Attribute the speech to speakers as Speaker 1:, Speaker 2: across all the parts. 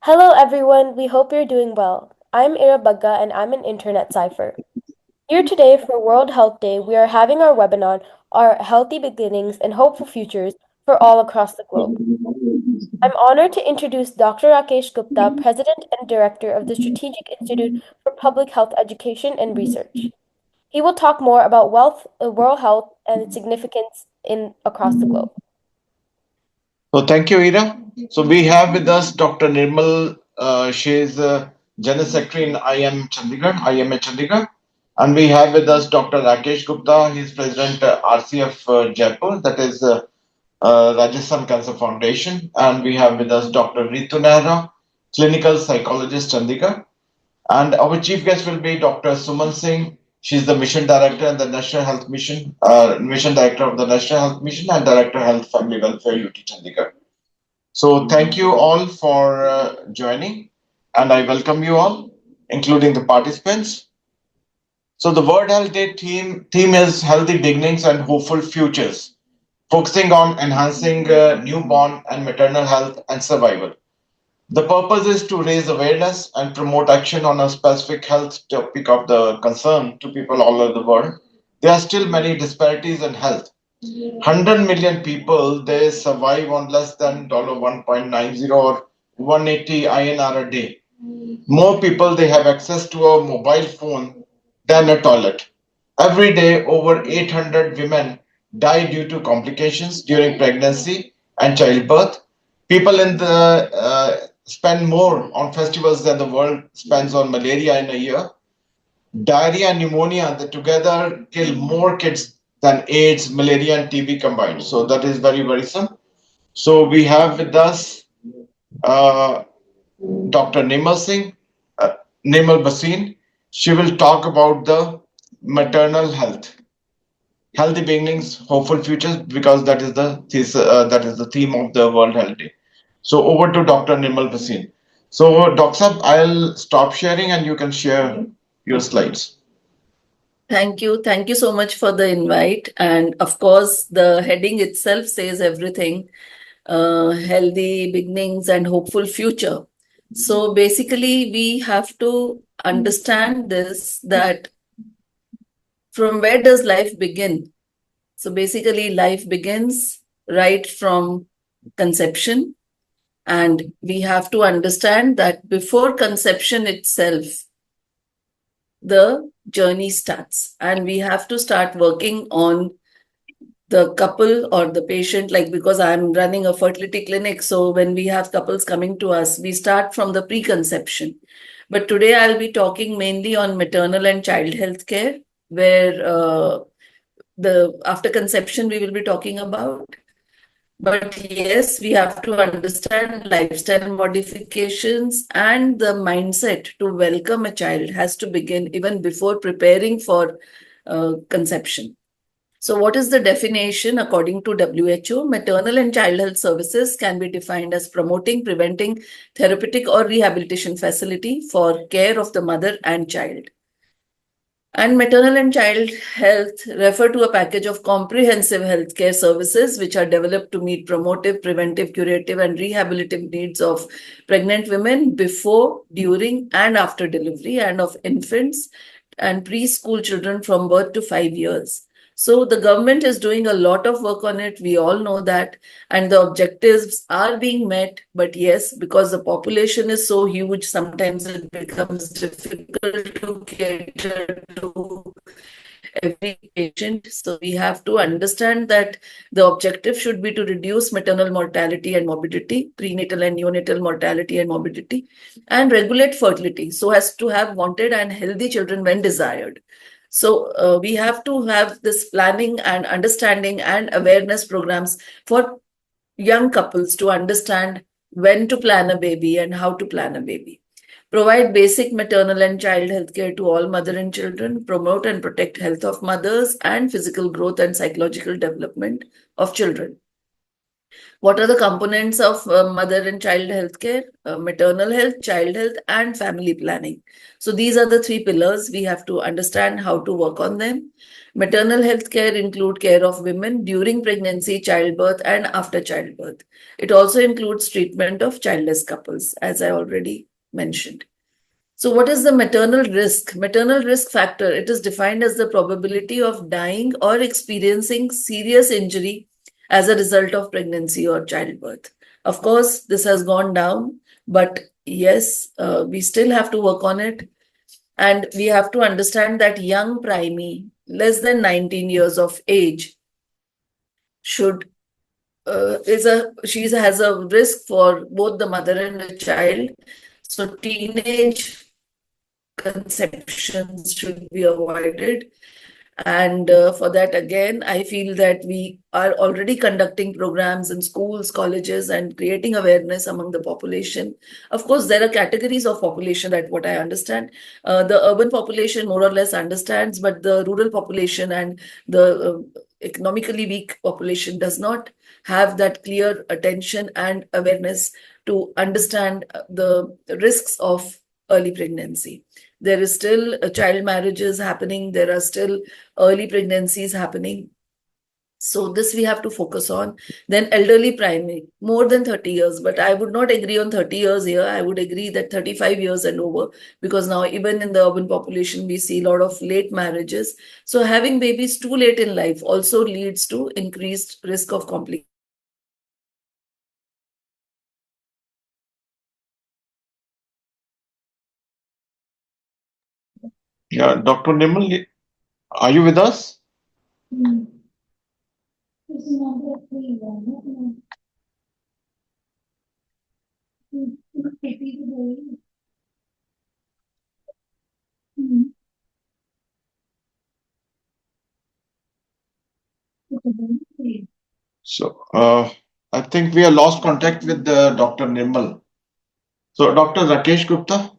Speaker 1: Hello everyone, we hope you're doing well. I'm Ira Bagga and I'm an intern at Sipher. Here today for World Health Day, we are having our webinar, Our Healthy Beginnings and Hopeful Futures for all across the globe. I'm honored to introduce Dr. Rakesh Gupta, President and Director of the Strategic Institute for Public Health Education and Research. He will talk more about world health and its significance across the globe.
Speaker 2: So thank you, Ira. So we have with us Dr. Nirmal. She is General Secretary in IM Chandigarh, IMA Chandigarh. And we have with us Dr. Rakesh Gupta. He is President RCF Jaipur, that is Rajasthan Cancer Foundation. And we have with us Dr. Ritu Nehra, Clinical Psychologist Chandigarh. And our chief guest will be Dr. Suman Singh. She's the Mission Director and the National Health Mission, Mission Director of the National Health Mission and Director Health Family Welfare UT Chandigarh. So thank you all for joining, and I welcome you all, including the participants. So the World Health Day theme is Healthy Beginnings and Hopeful Futures, focusing on enhancing newborn and maternal health and survival. The purpose is to raise awareness and promote action on a specific health topic of the concern to people all over the world. There are still many disparities in health. 100 million people they survive on less than $1.90 or 180 INR a day. More people they have access to a mobile phone than a toilet. Every day, over 800 women die due to complications during pregnancy and childbirth. People in the spend more on festivals than the world spends on malaria in a year. Diarrhea and pneumonia that together kill more kids than AIDS, malaria, and TB combined. So that is very worrisome. So we have with us uh, Dr. Nirmal Singh, Nirmal Basin. She will talk about the maternal health, healthy beginnings, hopeful futures, because that is the theme of the World Health Day. So over to Dr. Nirmal Basin. So Dr. Sab, I'll stop sharing and you can share your slides.
Speaker 3: Thank you. Thank you so much for the invite. And of course, the heading itself says everything, healthy beginnings and hopeful future. So basically, we have to understand this, that from where does life begin? So basically, life begins right from conception. And we have to understand that before conception itself, the journey starts, and we have to start working on the couple or the patient. Like, because I'm running a fertility clinic, so when we have couples coming to us, we start from the preconception. But today I'll be talking mainly on maternal and child health care, where the after conception we will be talking about. But yes, we have to understand lifestyle modifications, and the mindset to welcome a child has to begin even before preparing for conception. So what is the definition according to WHO? Maternal and child health services can be defined as promoting, preventing, therapeutic or rehabilitation facility for care of the mother and child. And maternal and child health refer to a package of comprehensive healthcare services which are developed to meet promotive, preventive, curative, and rehabilitative needs of pregnant women before, during, and after delivery, and of infants and preschool children from birth to 5 years. So the government is doing a lot of work on it. We all know that. And the objectives are being met. But yes, because the population is so huge, sometimes it becomes difficult to cater to every patient. So we have to understand that the objective should be to reduce maternal mortality and morbidity, prenatal and neonatal mortality and morbidity, and regulate fertility so as to have wanted and healthy children when desired. So we have to have this planning and understanding and awareness programs for young couples to understand when to plan a baby and how to plan a baby. Provide basic maternal and child health care to all mother and children. Promote and protect health of mothers and physical growth and psychological development of children. What are the components of mother and child healthcare? Maternal health, child health, and family planning. So these are the three pillars. We have to understand how to work on them. Maternal health care include care of women during pregnancy, childbirth, and after childbirth. It also includes treatment of childless couples, as I already mentioned. So, what is the maternal risk? Maternal risk factor, it is defined as the probability of dying or experiencing serious injury as a result of pregnancy or childbirth. Of course, this has gone down, but yes, we still have to work on it. And we have to understand that young primey, less than 19 years of age, should she has a risk for both the mother and the child. So teenage conceptions should be avoided. And for that, again, I feel that we are already conducting programs in schools, colleges, and creating awareness among the population. Of course, there are categories of population that what I understand. The urban population more or less understands, but the rural population and the economically weak population does not have that clear attention and awareness to understand the risks of early pregnancy. There is still child marriages happening. There are still early pregnancies happening. So this we have to focus on. Then elderly primary, more than 30 years. But I would not agree on 30 years here. I would agree that 35 years and over, because now even in the urban population, we see a lot of late marriages. So having babies too late in life also leads to increased risk of complications.
Speaker 2: Yeah, Dr. Nirmal, are you with us? So, I think we have lost contact with Dr. Nirmal. So, Dr. Rakesh Gupta,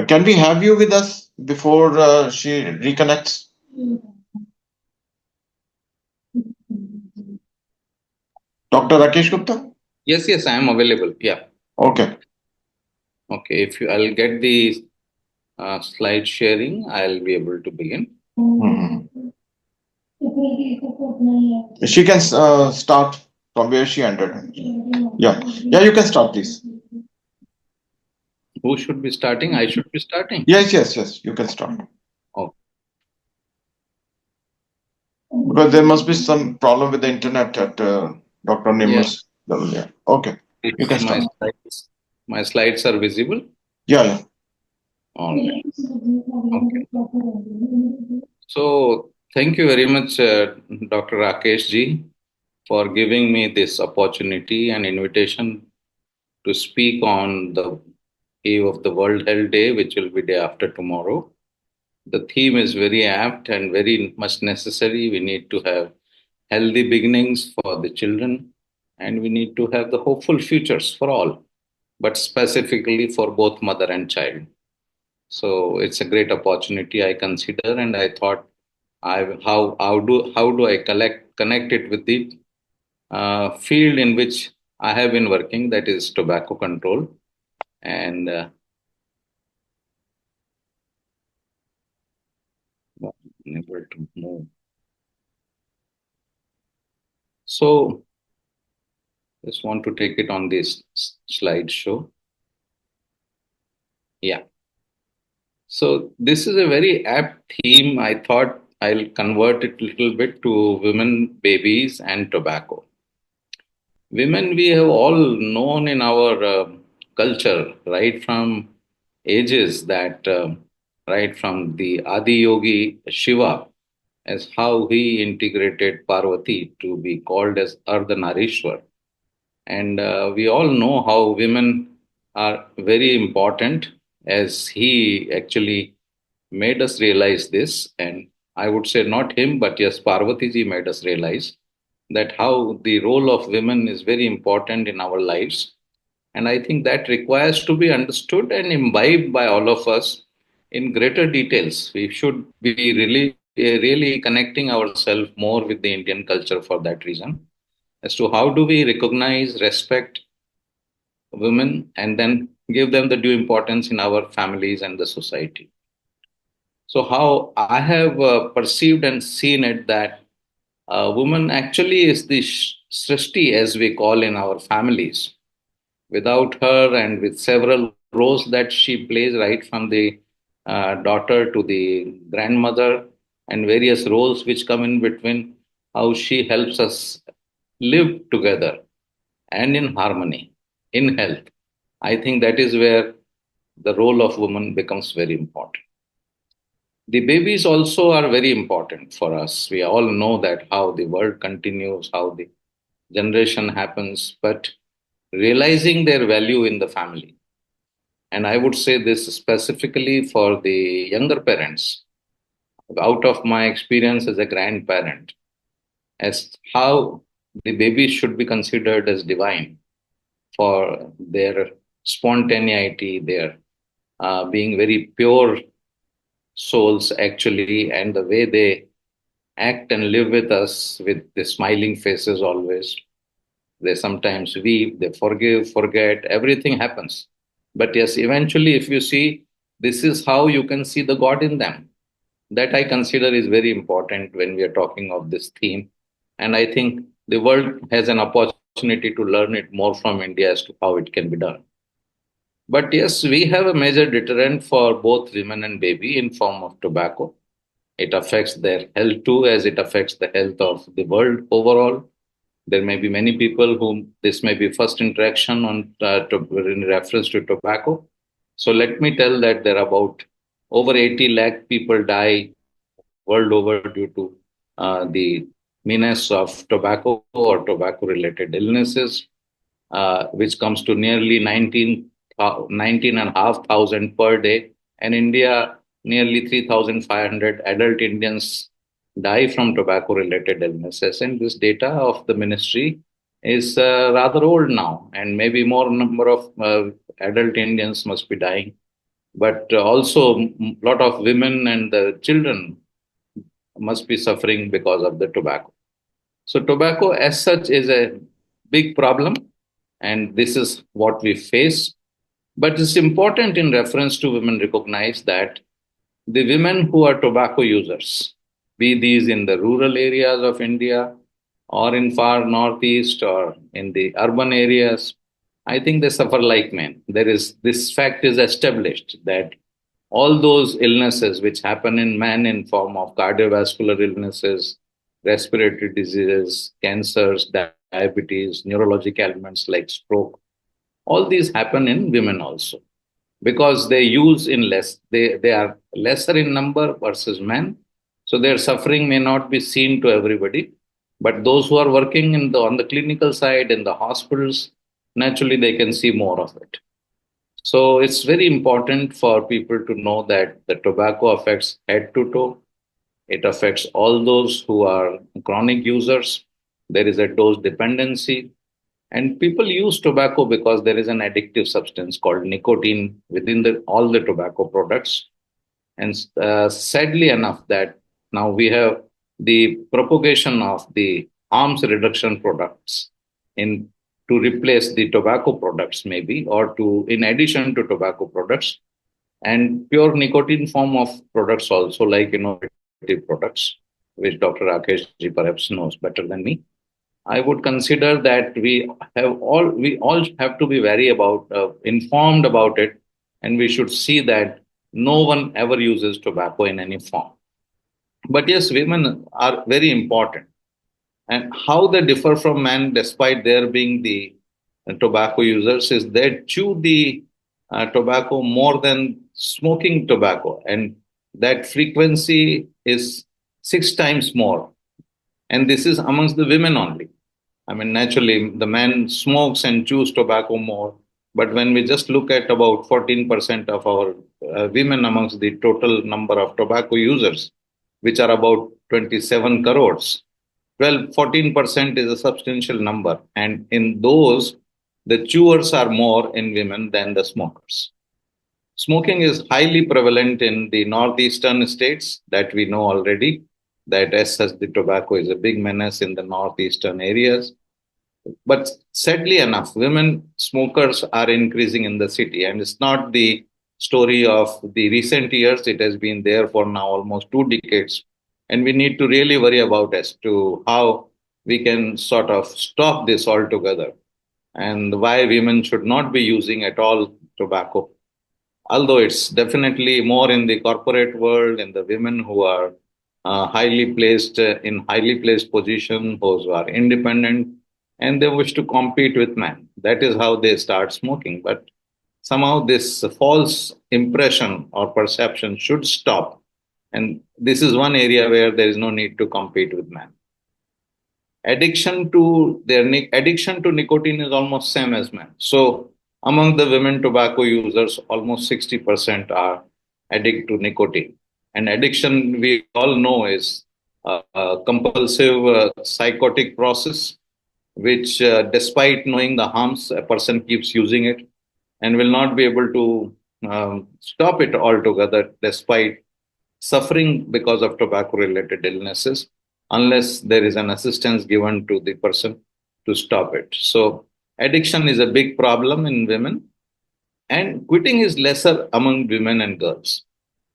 Speaker 2: can we have you with us before she reconnects? Dr. Rakesh Gupta?
Speaker 4: Yes, I am available. Yeah.
Speaker 2: Okay.
Speaker 4: Okay. I'll get the slide sharing, I'll be able to begin.
Speaker 2: Mhm. She can start from where she ended. Yeah. Yeah, you can start, please.
Speaker 4: Who should be starting? I should be starting.
Speaker 2: Yes. You can start.
Speaker 4: Oh,
Speaker 2: Because there must be some problem with the internet at Dr.
Speaker 4: yeah.
Speaker 2: Nirmal's level. Yeah. Okay. You can
Speaker 4: If
Speaker 2: start.
Speaker 4: my slides are visible.
Speaker 2: Yeah.
Speaker 4: All right. Okay. So thank you very much, Dr. Rakesh ji, for giving me this opportunity and invitation to speak on the eve of the World Health Day, which will be day after tomorrow. The theme is very apt and very much necessary. We need to have healthy beginnings for the children, and we need to have the hopeful futures for all, but specifically for both mother and child. So it's a great opportunity I consider, and I thought, how do I connect it with the field in which I have been working, that is tobacco control, and unable to move. So just want to take it on this slideshow. Yeah. So this is a very apt theme. I thought I'll convert it a little bit to women, babies, and tobacco. Women, we have all known in our culture, right from ages, that right from the Adi Yogi Shiva, as how he integrated Parvati to be called as Ardhanarishwar. And we all know how women are very important, as he actually made us realize this. And I would say not him, but yes, Parvati ji made us realize that how the role of women is very important in our lives. And I think that requires to be understood and imbibed by all of us in greater details. We should be really really connecting ourselves more with the Indian culture for that reason, as to how do we recognize, respect women, and then give them the due importance in our families and the society. So, how I have perceived and seen it that woman actually is the srishti, as we call in our families. Without her, and with several roles that she plays, right from the daughter to the grandmother, and various roles which come in between, how she helps us live together and in harmony, in health. I think that is where the role of woman becomes very important. The babies also are very important for us. We all know that how the world continues, how the generation happens, but realizing their value in the family. And I would say this specifically for the younger parents, out of my experience as a grandparent, as how the baby should be considered as divine for their spontaneity, their being very pure souls actually, and the way they act and live with us with the smiling faces always. They sometimes weep, they forgive, forget, everything happens. But yes, eventually, if you see, this is how you can see the God in them. That I consider is very important when we are talking of this theme. And I think the world has an opportunity to learn it more from India as to how it can be done. But yes, we have a major deterrent for both women and baby in form of tobacco. It affects their health too, as it affects the health of the world overall. There may be many people whom this may be first interaction on in reference to tobacco. So let me tell that there are about over 80 lakh people die world over due to the menace of tobacco or tobacco related illnesses, which comes to nearly 19,500 per day. And India, nearly 3,500 adult Indians die from tobacco related illnesses. And this data of the ministry is rather old now, and maybe more number of adult Indians must be dying. But also, a lot of women and the children must be suffering because of the tobacco. So, tobacco as such is a big problem, and this is what we face. But it's important in reference to women recognize that the women who are tobacco users, be these in the rural areas of India or in far northeast or in the urban areas, I think they suffer like men. There is this fact is established that all those illnesses which happen in men in form of cardiovascular illnesses, respiratory diseases, cancers, diabetes, neurologic ailments like stroke, all these happen in women also because they use in less, they are lesser in number versus men. So their suffering may not be seen to everybody, but those who are working in on the clinical side in the hospitals, naturally they can see more of it. So it's very important for people to know that the tobacco affects head to toe. It affects all those who are chronic users. There is a dose dependency. And people use tobacco because there is an addictive substance called nicotine within all the tobacco products. And sadly enough, that now we have the propagation of the harms reduction products in to replace the tobacco products, maybe, or to in addition to tobacco products, and pure nicotine form of products also, like innovative products, which Dr. Rakesh ji perhaps knows better than me. I would consider that we all have to be very about informed about it, and we should see that no one ever uses tobacco in any form. But yes, women are very important, and how they differ from men, despite their being the tobacco users, is they chew the tobacco more than smoking tobacco, and that frequency is 6 times more. And this is amongst the women only. I mean, naturally, the man smokes and chews tobacco more. But when we just look at about 14% of our women amongst the total number of tobacco users, which are about 27 crores, well, 14% is a substantial number. And in those, the chewers are more in women than the smokers. Smoking is highly prevalent in the northeastern states that we know already. that as such the tobacco is a big menace in the northeastern areas. But sadly enough, women smokers are increasing in the city, and it's not the story of the recent years. It has been there for now almost 2 decades, and we need to really worry about as to how we can sort of stop this altogether, and why women should not be using at all tobacco, although it's definitely more in the corporate world, in the women who are highly placed in highly placed position, those who are independent, and they wish to compete with men. That is how they start smoking. But somehow this false impression or perception should stop. And this is one area where there is no need to compete with men. Addiction to nicotine is almost same as men. So among the women tobacco users, almost 60% are addicted to nicotine. And addiction, we all know, is a compulsive psychotic process, which, despite knowing the harms, a person keeps using it and will not be able to stop it altogether, despite suffering because of tobacco related illnesses, unless there is an assistance given to the person to stop it. So, addiction is a big problem in women, and quitting is lesser among women and girls.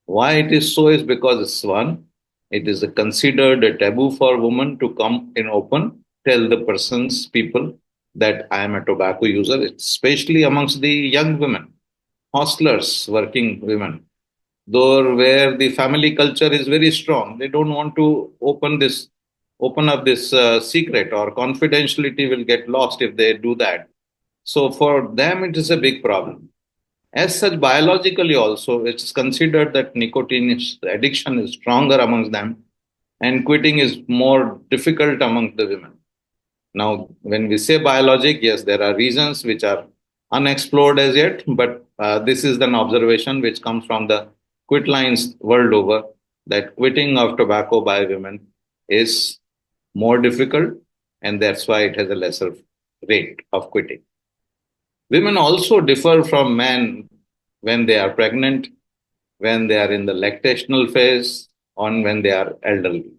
Speaker 4: Why it is so is because it's one, it is considered a taboo for women to come in open, tell the persons, people, that I am a tobacco user, especially amongst the young women, hostlers, working women, though where the family culture is very strong. They don't want to open up this secret, or confidentiality will get lost if they do that. So for them, it is a big problem. As such, biologically also, it's considered that addiction is stronger amongst them, and quitting is more difficult among the women. Now, when we say biologic, yes, there are reasons which are unexplored as yet, but this is an observation which comes from the quit lines world over, that quitting of tobacco by women is more difficult, and that's why it has a lesser rate of quitting. Women also differ from men when they are pregnant, when they are in the lactational phase, or when they are elderly.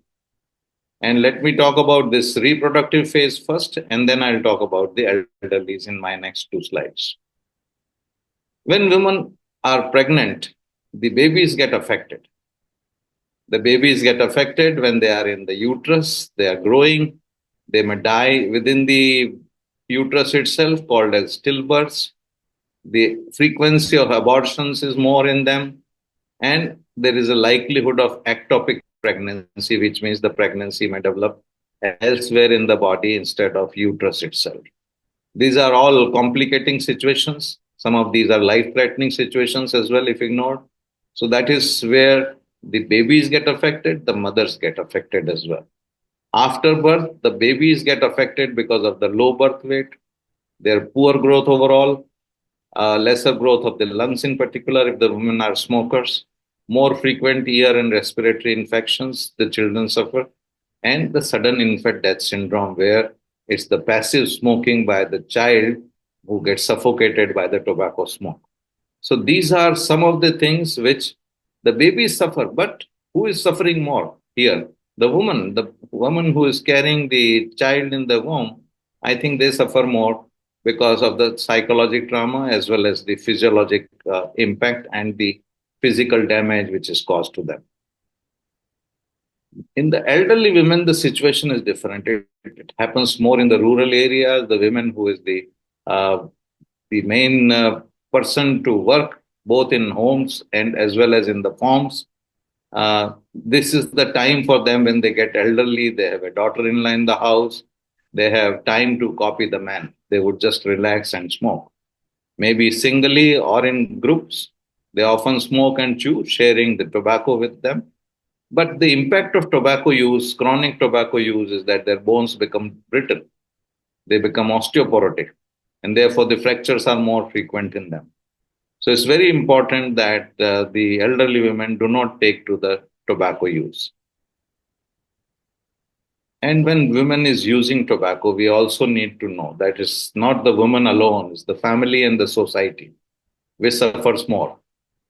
Speaker 4: And let me talk about this reproductive phase first, and then I'll talk about the elderlies in my next 2 slides. When women are pregnant, the babies get affected. The babies get affected when they are in the uterus, they are growing, they may die within the uterus itself, called as stillbirths. The frequency of abortions is more in them, and there is a likelihood of ectopic pregnancy, which means the pregnancy may develop elsewhere in the body instead of uterus itself. These are all complicating situations. Some of these are life-threatening situations as well, if ignored. So that is where the babies get affected, the mothers get affected as well. After birth, the babies get affected because of the low birth weight, their poor growth overall, lesser growth of the lungs in particular if the women are smokers, more frequent ear and respiratory infections the children suffer, and the sudden infant death syndrome, where it's the passive smoking by the child who gets suffocated by the tobacco smoke. So these are some of the things which the babies suffer. But who is suffering more here? The woman who is carrying the child in the womb, I think they suffer more because of the psychological trauma as well as the physiologic impact and the physical damage which is caused to them. In the elderly women, the situation is different. It happens more in the rural areas. The women who is the main person to work both in homes and as well as in the farms. This is the time for them when they get elderly. They have a daughter-in-law in the house. They have time to copy the man. They would just relax and smoke. Maybe singly or in groups. They often smoke and chew, sharing the tobacco with them. But the impact of tobacco use, chronic tobacco use, is that their bones become brittle. They become osteoporotic, and therefore the fractures are more frequent in them. So it's very important that the elderly women do not take to the tobacco use. And when women is using tobacco, we also need to know that it's not the woman alone, it's the family and the society which suffers more.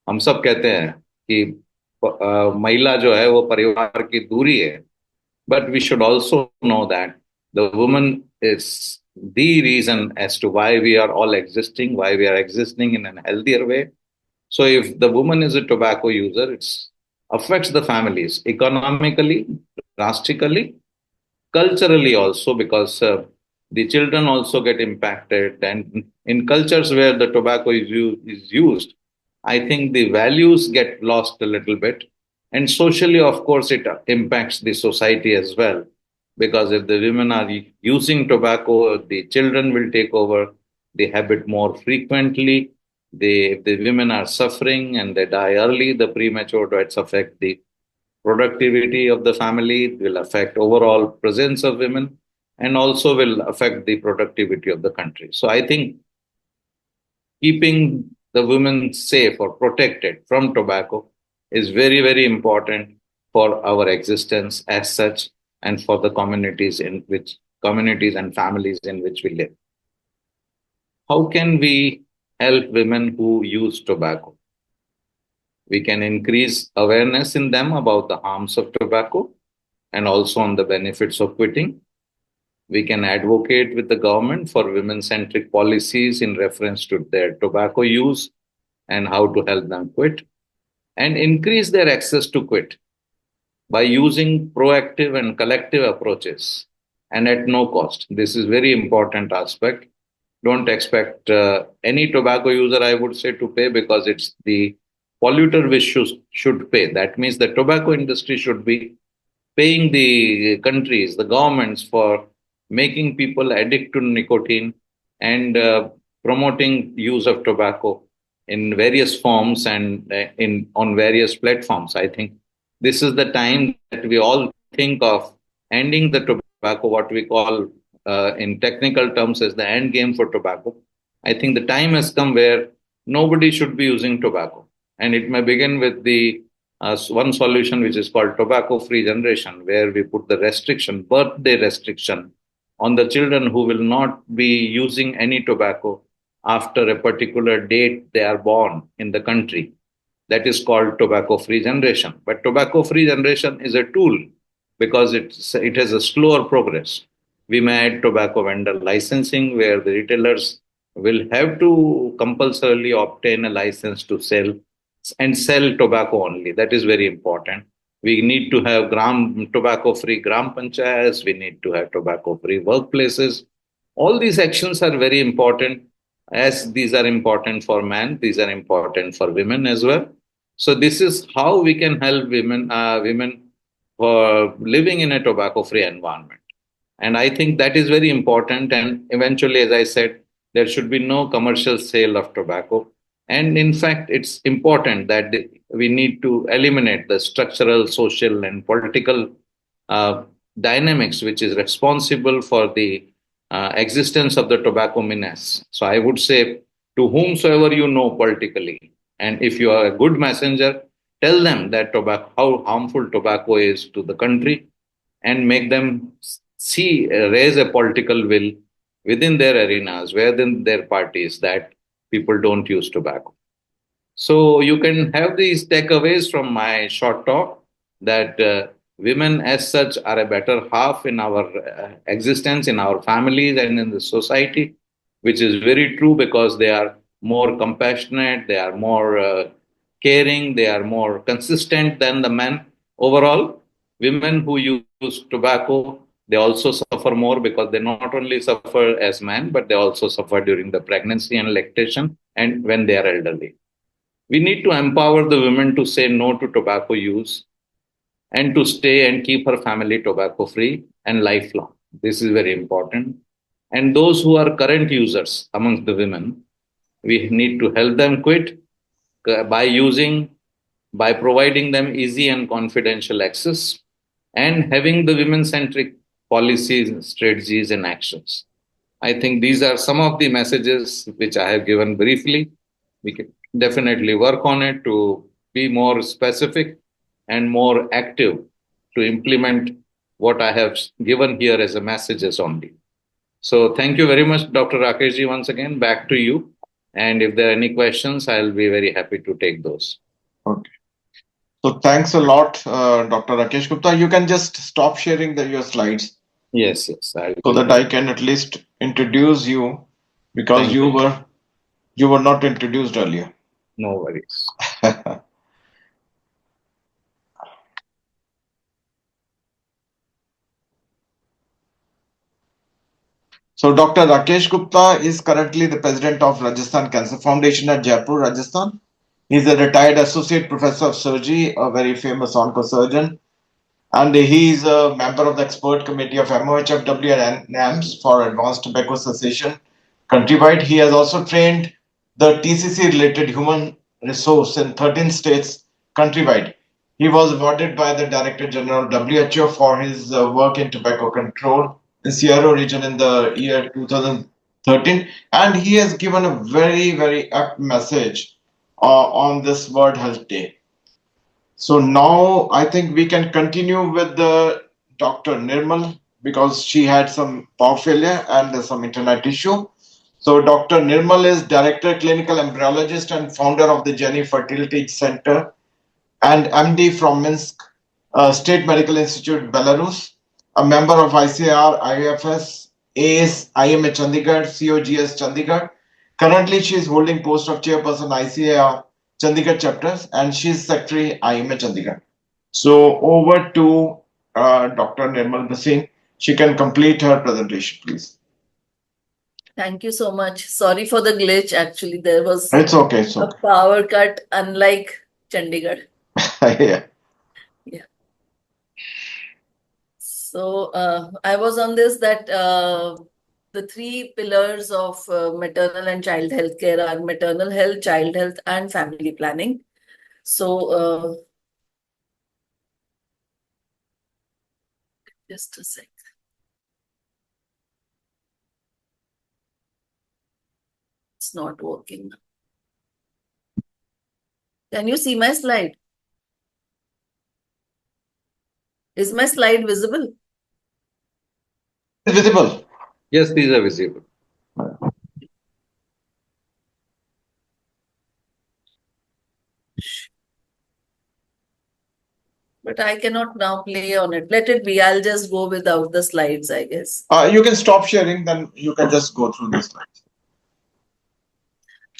Speaker 4: हम सब कहते हैं कि महिला जो है वो परिवार की दूरी है, but we should also know that the woman is the reason as to why we are all existing, why we are existing in a healthier way. So if the woman is a tobacco user, it affects the families economically, drastically, culturally also, because the children also get impacted. And in cultures where the tobacco is used, I think the values get lost a little bit. And socially, of course, it impacts the society as well, because if the women are using tobacco, the children will take over the habit more frequently. If the women are suffering and they die early, the premature deaths affect the productivity of the family, it will affect overall presence of women, and also will affect the productivity of the country. So I think keeping the women safe or protected from tobacco is very, very important for our existence as such, and for the communities and families in which we live. How can we help women who use tobacco? We can increase awareness in them about the harms of tobacco and also on the benefits of quitting. We can advocate with the government for women centric policies in reference to their tobacco use and how to help them quit, and increase their access to quit by using proactive and collective approaches and at no cost. This is very important aspect. Don't expect any tobacco user, I would say, to pay, because it's the polluter which should pay. That means the tobacco industry should be paying the countries, the governments, for making people addict to nicotine and promoting use of tobacco in various forms and in on various platforms. I think this is the time that we all think of ending the tobacco, what we call in technical terms as the end game for tobacco. I think the time has come where nobody should be using tobacco. And it may begin with the one solution which is called tobacco free generation, where we put the restriction, birthday restriction, on the children who will not be using any tobacco after a particular date they are born in the country. That is called tobacco free generation. But tobacco free generation is a tool, because it has a slower progress. We may add tobacco vendor licensing, where the retailers will have to compulsorily obtain a license to sell and sell tobacco only. That is very important. We need to have tobacco free gram panchayats. We need to have tobacco free workplaces. All these actions are very important. As these are important for men, these are important for women as well. So this is how we can help women for living in a tobacco free environment. And I think that is very important. And eventually, as I said, there should be no commercial sale of tobacco. And in fact, it's important that we need to eliminate the structural, social, and political uh, dynamics which is responsible for the existence of the tobacco menace. So I would say, to whomsoever you know politically, and if you are a good messenger, tell them that tobacco, how harmful tobacco is to the country, and make them see raise a political will within their arenas, within their parties, that people don't use tobacco. So you can have these takeaways from my short talk, that women as such are a better half in our existence, in our families, and in the society, which is very true, because they are more compassionate, they are more caring, they are more consistent than the men overall. Women who use tobacco, they also suffer more, because they not only suffer as men, but they also suffer during the pregnancy and lactation and when they are elderly. We need to empower the women to say no to tobacco use and to stay and keep her family tobacco free and lifelong. This is very important. And those who are current users amongst the women, we need to help them quit by by providing them easy and confidential access, and having the women centric policies, strategies, and actions. I think these are some of the messages which I have given briefly. We can definitely work on it to be more specific and more active to implement what I have given here as a messages only. So thank you very much, Dr. Rakeshji, once again. Back to you. And if there are any questions, I'll be very happy to take those.
Speaker 2: Okay. So thanks a lot, Dr. Rakesh Gupta. You can just stop sharing your slides
Speaker 4: Yes, I
Speaker 2: so
Speaker 4: will
Speaker 2: that
Speaker 4: do.
Speaker 2: I can at least introduce you because
Speaker 4: Thank you.
Speaker 2: you were not introduced earlier.
Speaker 4: No worries.
Speaker 2: So Dr. Rakesh Gupta is currently the president of Rajasthan Cancer Foundation at Jaipur, Rajasthan. He's a retired associate professor of surgery, a very famous oncosurgeon, and he is a member of the expert committee of MOHFW and NAMS for advanced tobacco cessation countrywide. He has also trained the TCC related human resource in 13 states countrywide. He was awarded by the Director General WHO for his work in tobacco control in Sierra region in the year 2013, and he has given a very apt message on this World Health Day. So now I think we can continue with the Dr. Nirmal because she had some power failure and some internet issue. So Dr. Nirmal is Director Clinical Embryologist and founder of the Jenny Fertility Center and MD from Minsk State Medical Institute, Belarus, a member of ICR, IFS, AS, IMA Chandigarh, COGS Chandigarh. Currently, she is holding post of chairperson ICAR Chandigarh chapters and she is secretary IMA Chandigarh. So over to Dr. Nirmal Singh. She can complete her presentation, please.
Speaker 3: Thank you so much. Sorry for the glitch. Actually, there was
Speaker 2: It's okay.
Speaker 3: a power cut, unlike Chandigarh.
Speaker 2: Yeah.
Speaker 3: Yeah. So I was on this that the three pillars of maternal and child health care are maternal health, child health, and family planning. So just a sec. It's not working. Can you see my slide? Is my slide visible?
Speaker 2: It's visible.
Speaker 4: Yes, these are visible.
Speaker 3: But I cannot now play on it. Let it be. I'll just go without the slides, I guess.
Speaker 2: You can stop sharing, then you can just go through the slides.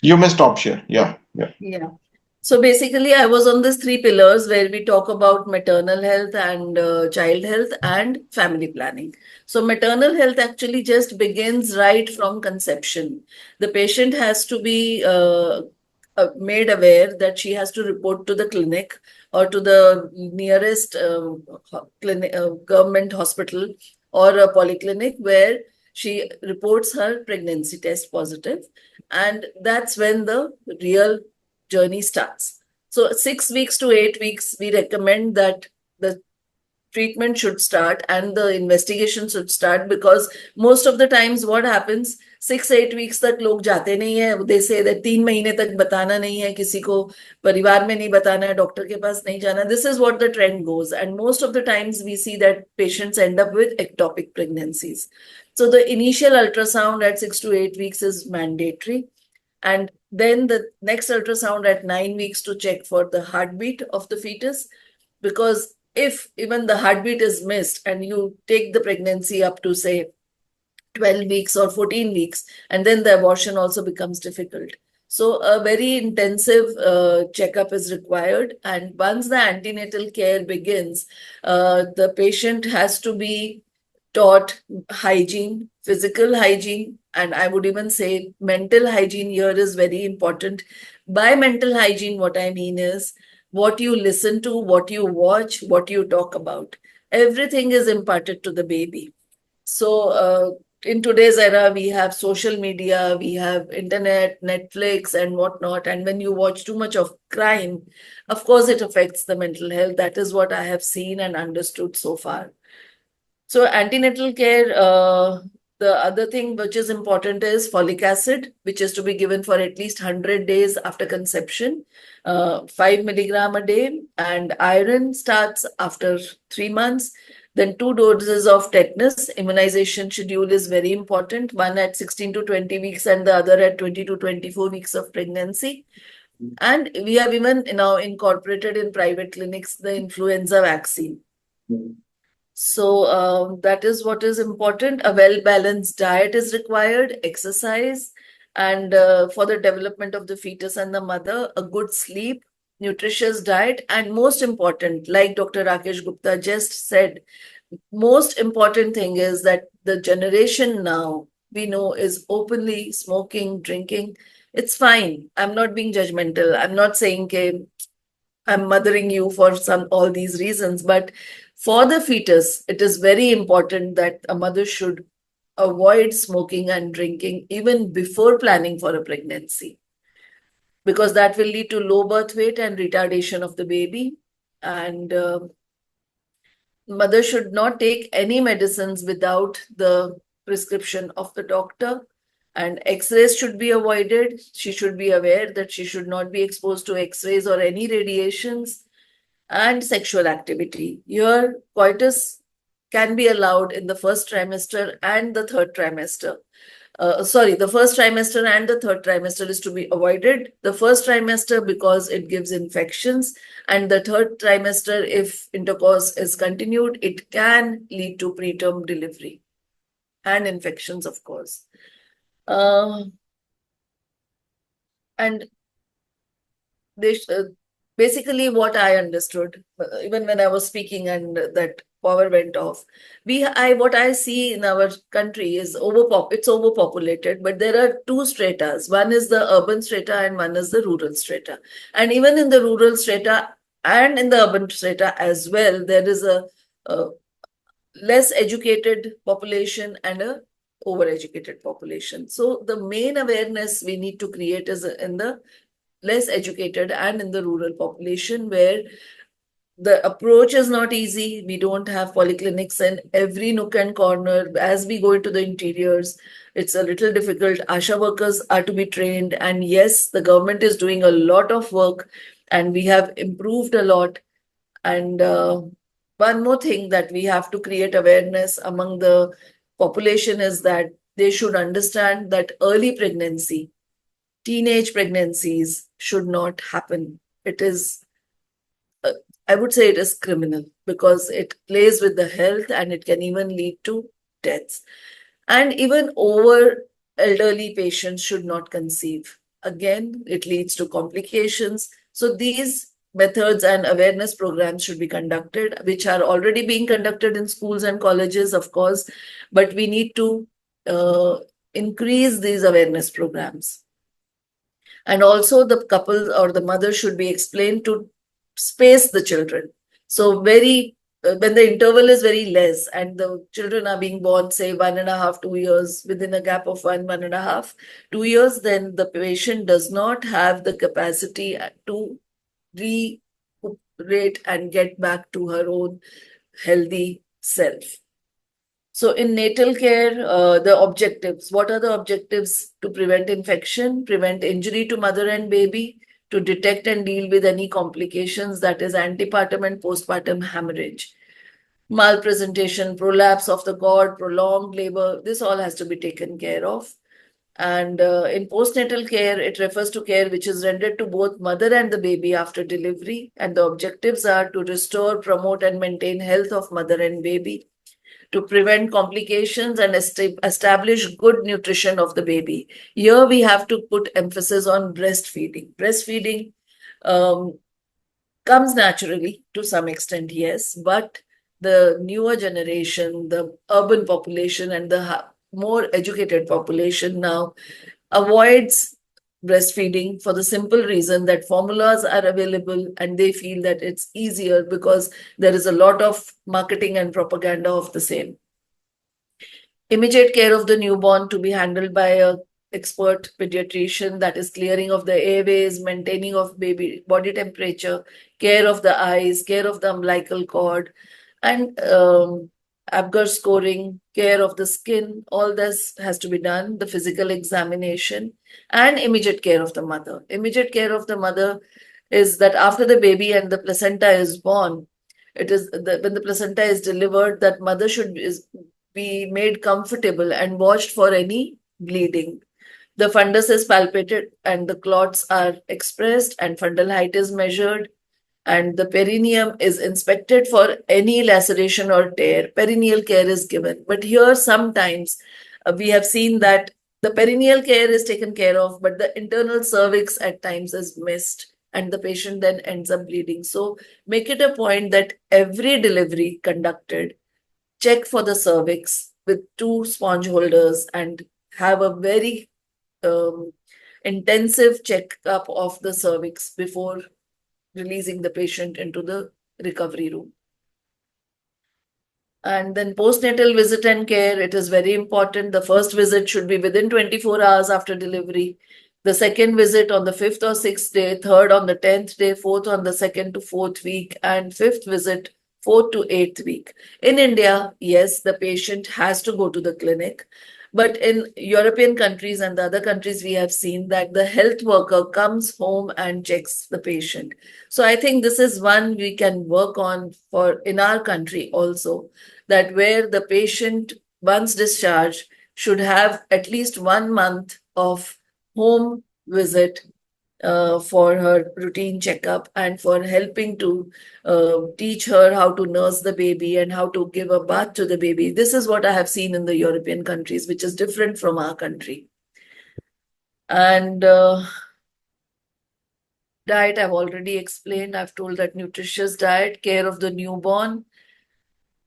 Speaker 2: You may stop share. Yeah.
Speaker 3: Yeah. So basically, I was on these three pillars where we talk about maternal health and child health and family planning. So maternal health actually just begins right from conception. The patient has to be made aware that she has to report to the clinic or to the nearest clinic, government hospital or a polyclinic where she reports her pregnancy test positive, and that's when the real journey starts. So 6 weeks to 8 weeks, we recommend that the treatment should start and the investigation should start, because most of the times what happens, 6-8 weeks तक लोग जाते नहीं है. They say that 3 महीने तक बताना नहीं है किसी को, परिवार में नहीं बताना है, डॉक्टर के पास नहीं जाना. This is what the trend goes, and most of the times we see that patients end up with ectopic pregnancies. So the initial ultrasound at 6 to 8 weeks is mandatory, and then the next ultrasound at 9 weeks to check for the heartbeat of the fetus, because if even the heartbeat is missed and you take the pregnancy up to say 12 weeks or 14 weeks, and then the abortion also becomes difficult. So a very intensive checkup is required. And once the antenatal care begins, the patient has to be taught hygiene, physical hygiene, and I would even say mental hygiene here is very important. By mental hygiene, what I mean is what you listen to, what you watch, what you talk about. Everything is imparted to the baby. So in today's era, we have social media, we have internet, Netflix, and whatnot. And when you watch too much of crime, of course, it affects the mental health. That is what I have seen and understood so far. So antenatal care, the other thing which is important is folic acid, which is to be given for at least 100 days after conception, 5 milligram a day, and iron starts after 3 months. Then 2 doses of tetanus. Immunization schedule is very important, one at 16 to 20 weeks and the other at 20 to 24 weeks of pregnancy. And we have even now incorporated in private clinics the influenza vaccine. So that is what is important. A well-balanced diet is required, exercise, and for the development of the fetus and the mother, a good sleep, nutritious diet, and most important, like Dr. Rakesh Gupta just said, most important thing is that the generation now we know is openly smoking, drinking. It's fine. I'm not being judgmental. I'm not saying, okay, I'm mothering you for some all these reasons, but for the fetus, it is very important that a mother should avoid smoking and drinking even before planning for a pregnancy, because that will lead to low birth weight and retardation of the baby. And mother should not take any medicines without the prescription of the doctor. And x-rays should be avoided. She should be aware that she should not be exposed to x-rays or any radiations. And sexual activity. Here, coitus can be allowed in the first trimester and the third trimester. The first trimester and the third trimester is to be avoided. The first trimester because it gives infections, and the third trimester, if intercourse is continued, it can lead to preterm delivery and infections, of course. And basically what I understood, even when I was speaking and that power went off, what I see in our country is it's overpopulated, but there are two stratas. One is the urban strata and one is the rural strata. And even in the rural strata and in the urban strata as well, there is a less educated population and a overeducated population. So the main awareness we need to create is in the less educated and in the rural population, where the approach is not easy. We don't have polyclinics in every nook and corner. As we go into the interiors, it's a little difficult. Asha workers are to be trained. And yes, the government is doing a lot of work and we have improved a lot. And one more thing that we have to create awareness among the population is that they should understand that early pregnancy, teenage pregnancies should not happen. It is, I would say it is criminal because it plays with the health and it can even lead to deaths. And even over elderly patients should not conceive. Again, it leads to complications. So these methods and awareness programs should be conducted, which are already being conducted in schools and colleges, of course, but we need to increase these awareness programs. And also the couple or the mother should be explained to space the children. So when the interval is very less and the children are being born, say 1.5, 2 years, within a gap of 1.5, 2 years, then the patient does not have the capacity to recuperate and get back to her own healthy self. So in natal care, the objectives, what are the objectives? To prevent infection, prevent injury to mother and baby, to detect and deal with any complications, that is antepartum and postpartum hemorrhage, malpresentation, prolapse of the cord, prolonged labor, this all has to be taken care of. And in postnatal care, it refers to care which is rendered to both mother and the baby after delivery. And the objectives are to restore, promote, and maintain health of mother and baby, to prevent complications and establish good nutrition of the baby. Here we have to put emphasis on breastfeeding. Breastfeeding comes naturally to some extent, yes, but the newer generation, the urban population and the more educated population now avoids breastfeeding for the simple reason that formulas are available and they feel that it's easier because there is a lot of marketing and propaganda of the same. Immediate care of the newborn to be handled by a expert pediatrician, that is clearing of the airways, maintaining of baby body temperature, care of the eyes, care of the umbilical cord, and Apgar scoring, care of the skin. All this has to be done, the physical examination, and immediate care of the mother. Immediate care of the mother is that after the baby and the placenta is born, it is when the placenta is delivered, that mother should be made comfortable and watched for any bleeding. The fundus is palpated and the clots are expressed and fundal height is measured and the perineum is inspected for any laceration or tear. Perineal care is given. But here sometimes we have seen that the perineal care is taken care of, but the internal cervix at times is missed and the patient then ends up bleeding. So make it a point that every delivery conducted, check for the cervix with two sponge holders and have a very intensive checkup of the cervix before releasing the patient into the recovery room. And then postnatal visit and care, it is very important. The first visit should be within 24 hours after delivery. The second visit on the 5th or 6th day, third on the 10th day, fourth on the 2nd to 4th week, and fifth visit 4th to 8th week. In India, yes, the patient has to go to the clinic. But in European countries and the other countries, we have seen that the health worker comes home and checks the patient. So I think this is one we can work on for in our country also, that where the patient, once discharged, should have at least 1 month of home visit for her routine checkup and for helping to teach her how to nurse the baby and how to give a bath to the baby. This is what I have seen in the European countries, which is different from our country. And diet, I've already explained. I've told that nutritious diet, care of the newborn,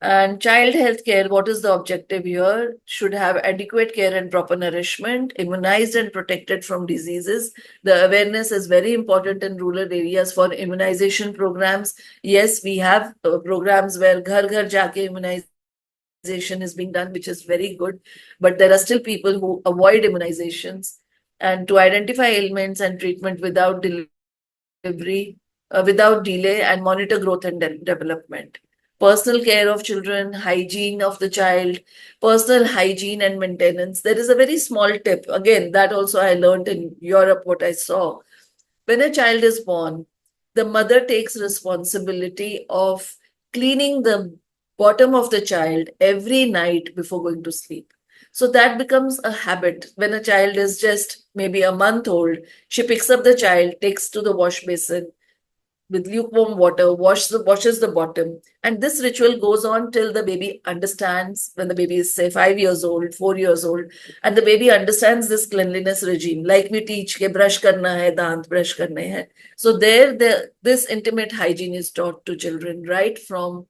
Speaker 3: and child health care, what is the objective here? Should have adequate care and proper nourishment, immunized and protected from diseases. The awareness is very important in rural areas for immunization programs. Yes, we have programs where Ghar Ghar Jaake immunization is being done, which is very good. But there are still people who avoid immunizations. And to identify ailments and treatment without delivery, without delay, and monitor growth and development. Personal care of children, hygiene of the child, personal hygiene and maintenance. There is a very small tip. Again, that also I learned in Europe, what I saw. When a child is born, the mother takes responsibility of cleaning the bottom of the child every night before going to sleep. So that becomes a habit. When a child is just maybe a month old, she picks up the child, takes to the wash basin, with lukewarm water, washes the bottom. And this ritual goes on till the baby understands, when the baby is, say, 5 years old, 4 years old, and the baby understands this cleanliness regime. Like we teach, ke brush karna hai, dant brush karne hai. So this intimate hygiene is taught to children right from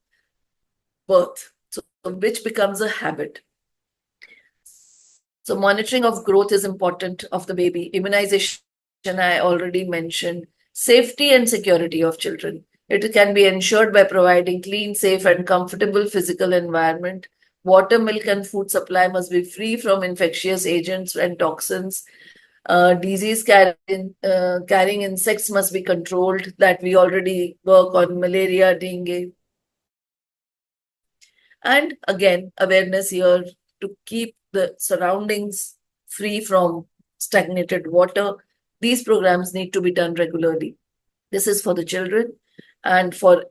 Speaker 3: birth, so which becomes a habit. So monitoring of growth is important of the baby. Immunization, I already mentioned. Safety and security of children. It can be ensured by providing clean, safe, and comfortable physical environment. Water, milk, and food supply must be free from infectious agents and toxins. Disease carrying insects must be controlled. That we already work on malaria, dengue. And again, awareness here to keep the surroundings free from stagnated water. These programs need to be done regularly. This is for the children and for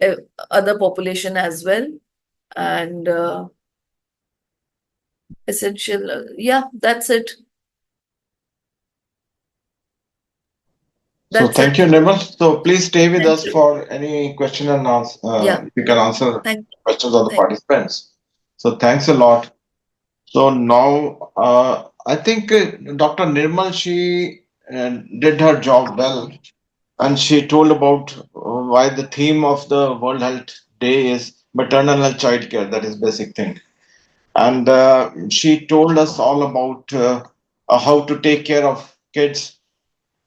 Speaker 3: other population as well. And essential, yeah, that's it.
Speaker 2: So
Speaker 3: That's
Speaker 2: thank you,
Speaker 3: it.
Speaker 2: Nirmal. So please stay with
Speaker 3: Thank
Speaker 2: us
Speaker 3: you.
Speaker 2: for any question and answer.
Speaker 3: Yeah,
Speaker 2: You can answer
Speaker 3: thank
Speaker 2: questions of the
Speaker 3: thank
Speaker 2: participants. So thanks a lot. So now I think Dr. Nirmal, she did her job well, and she told about why the theme of the World Health Day is maternal and child care. That is basic thing, and she told us all about how to take care of kids.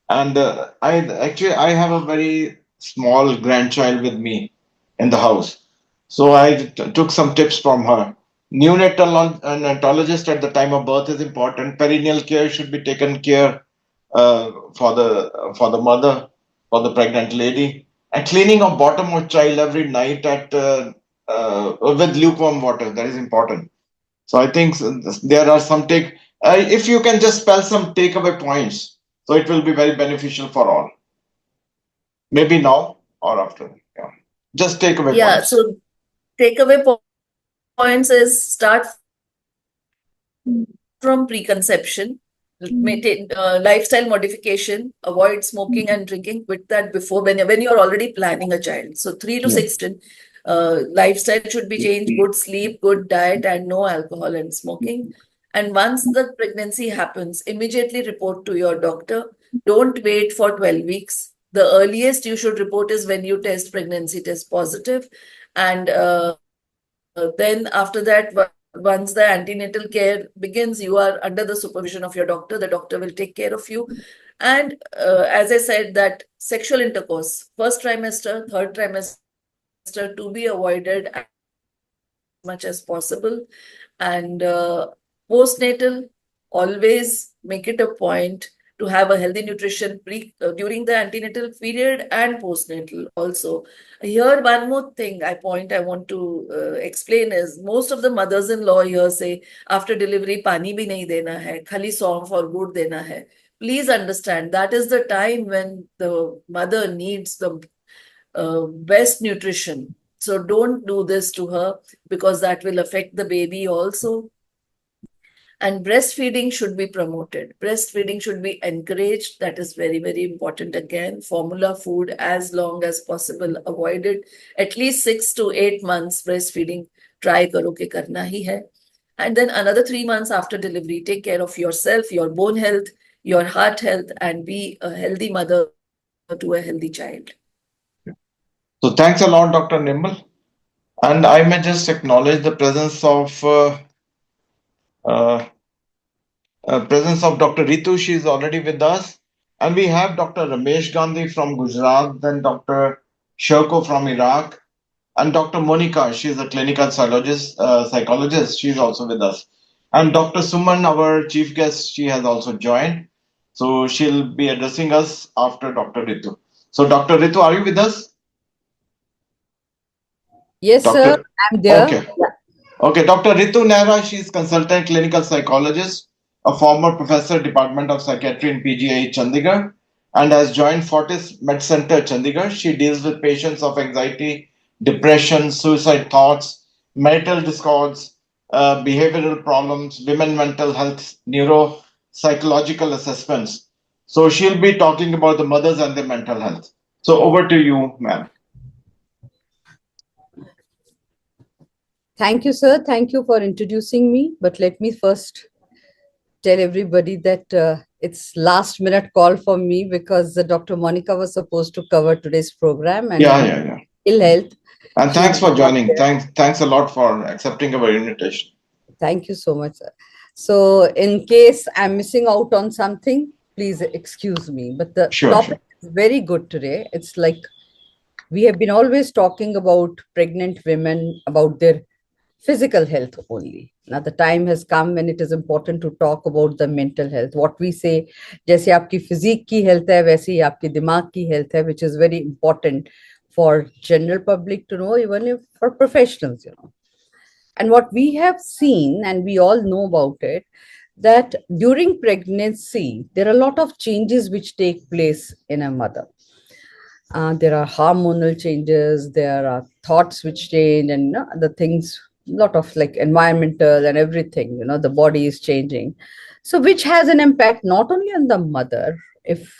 Speaker 2: And I have a very small grandchild with me in the house, so I took some tips from her. Neonatologist at the time of birth is important. Perineal care should be taken care for the mother, for the pregnant lady, and cleaning of bottom of child every night with lukewarm water. That is important. So I think there are some take. If you can just spell some takeaway points, so it will be very beneficial for all. Maybe now or after. Yeah. Just takeaway
Speaker 3: Yeah,
Speaker 2: points.
Speaker 3: so takeaway points is start from preconception. maintain lifestyle modification, avoid smoking and drinking, quit that before when you're already planning a child. So 3 to 6 lifestyle should be changed, good sleep, good diet, and no alcohol and smoking. And once the pregnancy happens, immediately report to your doctor. Don't wait for 12 weeks. The earliest you should report is when you test pregnancy test positive. And then after that, once the antenatal care begins, you are under the supervision of your doctor. The doctor will take care of you. And as I said, that sexual intercourse, first trimester, third trimester, to be avoided as much as possible. And postnatal, always make it a point to have a healthy nutrition during the antenatal period and postnatal also. Here, one more thing I want to explain is most of the mothers-in-law here say after delivery pani bhi nahi dena hai, khali song or good dena hai. Please understand that is the time when the mother needs the best nutrition. So don't do this to her because that will affect the baby also. And breastfeeding should be promoted. Breastfeeding should be encouraged. That is very, very important. Again, formula food as long as possible avoided. At least 6 to 8 months breastfeeding try karo ke karna hi hai. And then another 3 months after delivery, take care of yourself, your bone health, your heart health, and be a healthy mother to a healthy child.
Speaker 2: So thanks a lot, Dr. Nirmal. And I may just acknowledge the uh, presence of Dr. Ritu. She is already with us. And we have Dr. Ramesh Gandhi from Gujarat, then Dr. Shauko from Iraq, and Dr. Monica. She is a clinical psychologist. She is also with us. And Dr. Suman, our chief guest, she has also joined. So she'll be addressing us after Dr. Ritu. So, Dr. Ritu, are you with us?
Speaker 5: Yes, sir,
Speaker 2: Doctor.
Speaker 5: I'm there.
Speaker 2: Okay. Okay, Dr. Ritu Nehra, she is consultant clinical psychologist, a former professor, Department of Psychiatry in PGI Chandigarh, and has joined Fortis Med Center Chandigarh. She deals with patients of anxiety, depression, suicide thoughts, marital discords, behavioral problems, women mental health, neuropsychological assessments. So she'll be talking about the mothers and their mental health. So over to you, ma'am.
Speaker 5: Thank you, sir. Thank you for introducing me. But let me first tell everybody that it's last minute call for me because Dr. Monica was supposed to cover today's program and
Speaker 2: Yeah.
Speaker 5: ill health.
Speaker 2: And thanks
Speaker 5: She's
Speaker 2: for joining. Thanks a lot for accepting our invitation.
Speaker 5: Thank you so much, sir. So in case I'm missing out on something, please excuse me. But the topic is very good today. It's like we have been always talking about pregnant women, about their physical health only. Now the time has come when it is important to talk about the mental health. What we say, जैसे आपकी physique की health है, वैसे ही आपकी दिमाग की health है, which is very important for general public to know, even if for professionals, And what we have seen, and we all know about it, that during pregnancy, there are a lot of changes which take place in a mother. There are hormonal changes, there are thoughts which change, and the things, lot of like environmental and everything, the body is changing. So which has an impact not only on the mother, if,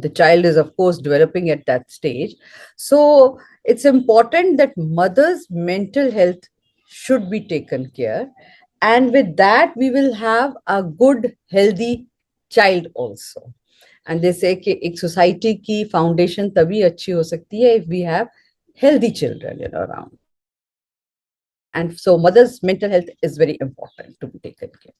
Speaker 5: the child is of course developing at that stage. So it's important that mother's mental health should be taken care. And with that, we will have a good, healthy child also. And they say कि एक society की foundation तभी अच्छी हो सकती है if we have healthy children, around. And so mother's mental health is very important to be taken care.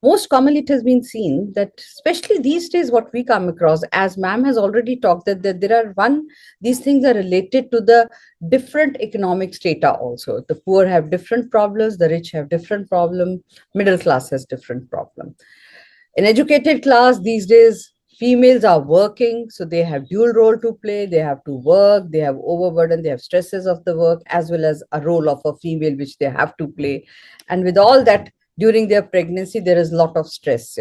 Speaker 5: Most commonly, it has been seen that, especially these days, what we come across, as ma'am has already talked, that there are these things are related to the different economic strata also. The poor have different problems, the rich have different problems, middle class has different problems. In educated class these days, females are working, so they have dual role to play. They have to work, they have overburden, they have stresses of the work, as well as a role of a female which they have to play. And with all that, during their pregnancy, there is a lot of stress,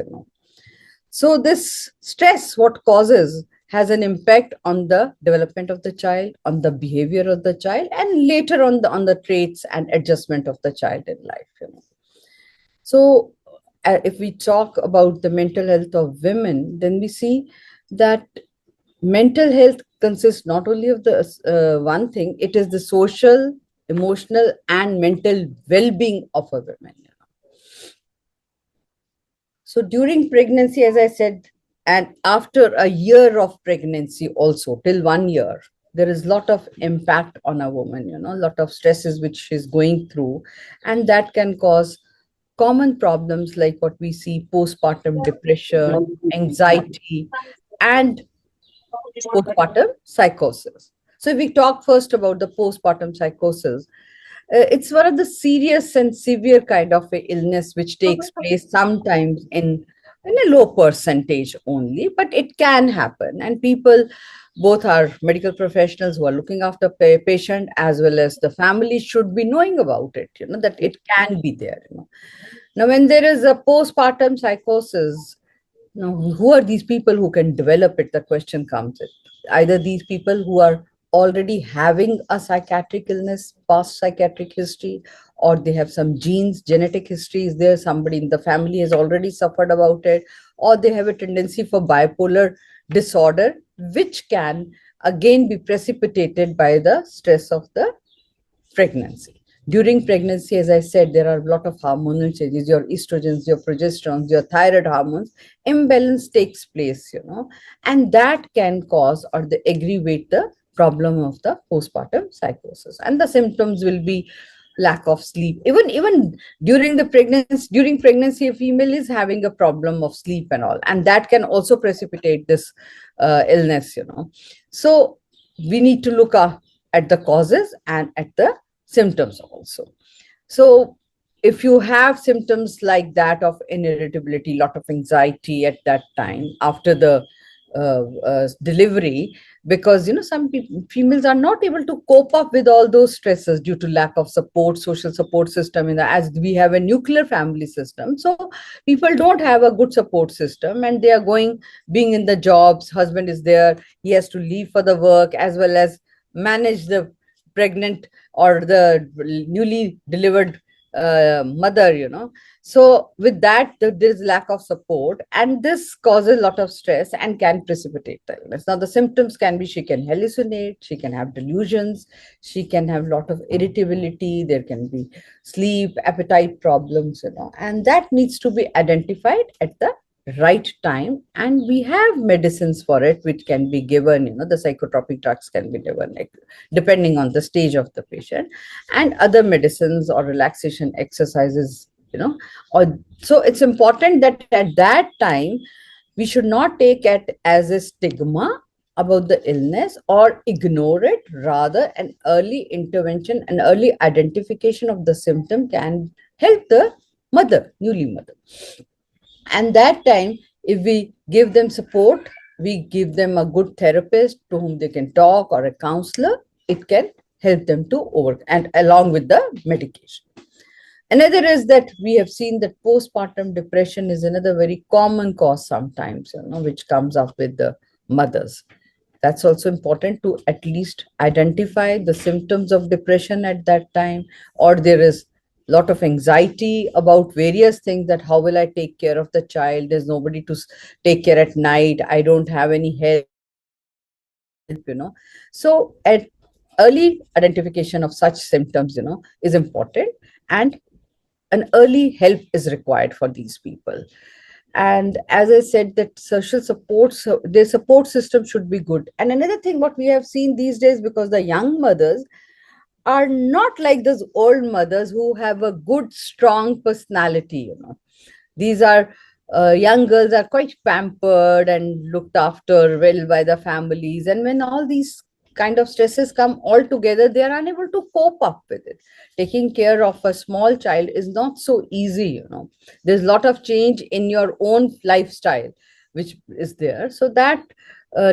Speaker 5: So this stress, what causes, has an impact on the development of the child, on the behavior of the child, and later on the traits and adjustment of the child in life, So if we talk about the mental health of women, then we see that mental health consists not only of the one thing, it is the social, emotional, and mental well-being of a woman. So during pregnancy, as I said, and after a year of pregnancy also, till 1 year, there is a lot of impact on a woman, a lot of stresses which she's going through, and that can cause common problems like what we see: postpartum depression, anxiety, and postpartum psychosis. So if we talk first about the postpartum psychosis, it's one of the serious and severe kind of a illness which takes place sometimes in a low percentage only, but it can happen. And people, both are medical professionals who are looking after patient as well as the family, should be knowing about it, that it can be there. Now, when there is a postpartum psychosis, now, who are these people who can develop it? The question comes in. Either these people who are already having a psychiatric illness, past psychiatric history, or they have some genes, genetic history is there, somebody in the family has already suffered about it, or they have a tendency for bipolar disorder, which can again be precipitated by the stress of the pregnancy. During pregnancy, as I said, there are a lot of hormonal changes, your estrogens, your progesterones, your thyroid hormones, imbalance takes place, and that can cause or the aggravate the problem of the postpartum psychosis. And the symptoms will be lack of sleep. Even during pregnancy, a female is having a problem of sleep and all, and that can also precipitate this illness, So we need to look at the causes and at the symptoms also. So if you have symptoms like that of irritability, lot of anxiety at that time after the delivery, because some females are not able to cope up with all those stresses due to lack of support, social support system, as we have a nuclear family system. So people don't have a good support system, and they are being in the jobs, husband is there, he has to leave for the work as well as manage the pregnant or the newly delivered mother. So with that, there's lack of support, and this causes a lot of stress and can precipitate the illness. Now the symptoms can be, she can hallucinate, she can have delusions, she can have a lot of irritability, there can be sleep, appetite problems, and that needs to be identified at the right time, and we have medicines for it which can be given, the psychotropic drugs can be given, like depending on the stage of the patient, and other medicines or relaxation exercises, or so it's important that at that time we should not take it as a stigma about the illness or ignore it. Rather, an early intervention and early identification of the symptom can help the newly mother. And that time, if we give them support, we give them a good therapist to whom they can talk, or a counselor, it can help them to overcome, and along with the medication. Another is that we have seen that postpartum depression is another very common cause sometimes, which comes up with the mothers. That's also important to at least identify the symptoms of depression at that time, or there is lot of anxiety about various things, that how will I take care of the child, there's nobody to take care at night, I don't have any help, so at early identification of such symptoms, is important, and an early help is required for these people. And as I said, that social support, so their support system should be good. And another thing what we have seen these days, because the young mothers are not like those old mothers who have a good, strong personality. These are young girls are quite pampered and looked after well by the families. And when all these kind of stresses come all together, they are unable to cope up with it. Taking care of a small child is not so easy. There's a lot of change in your own lifestyle, which is there. So that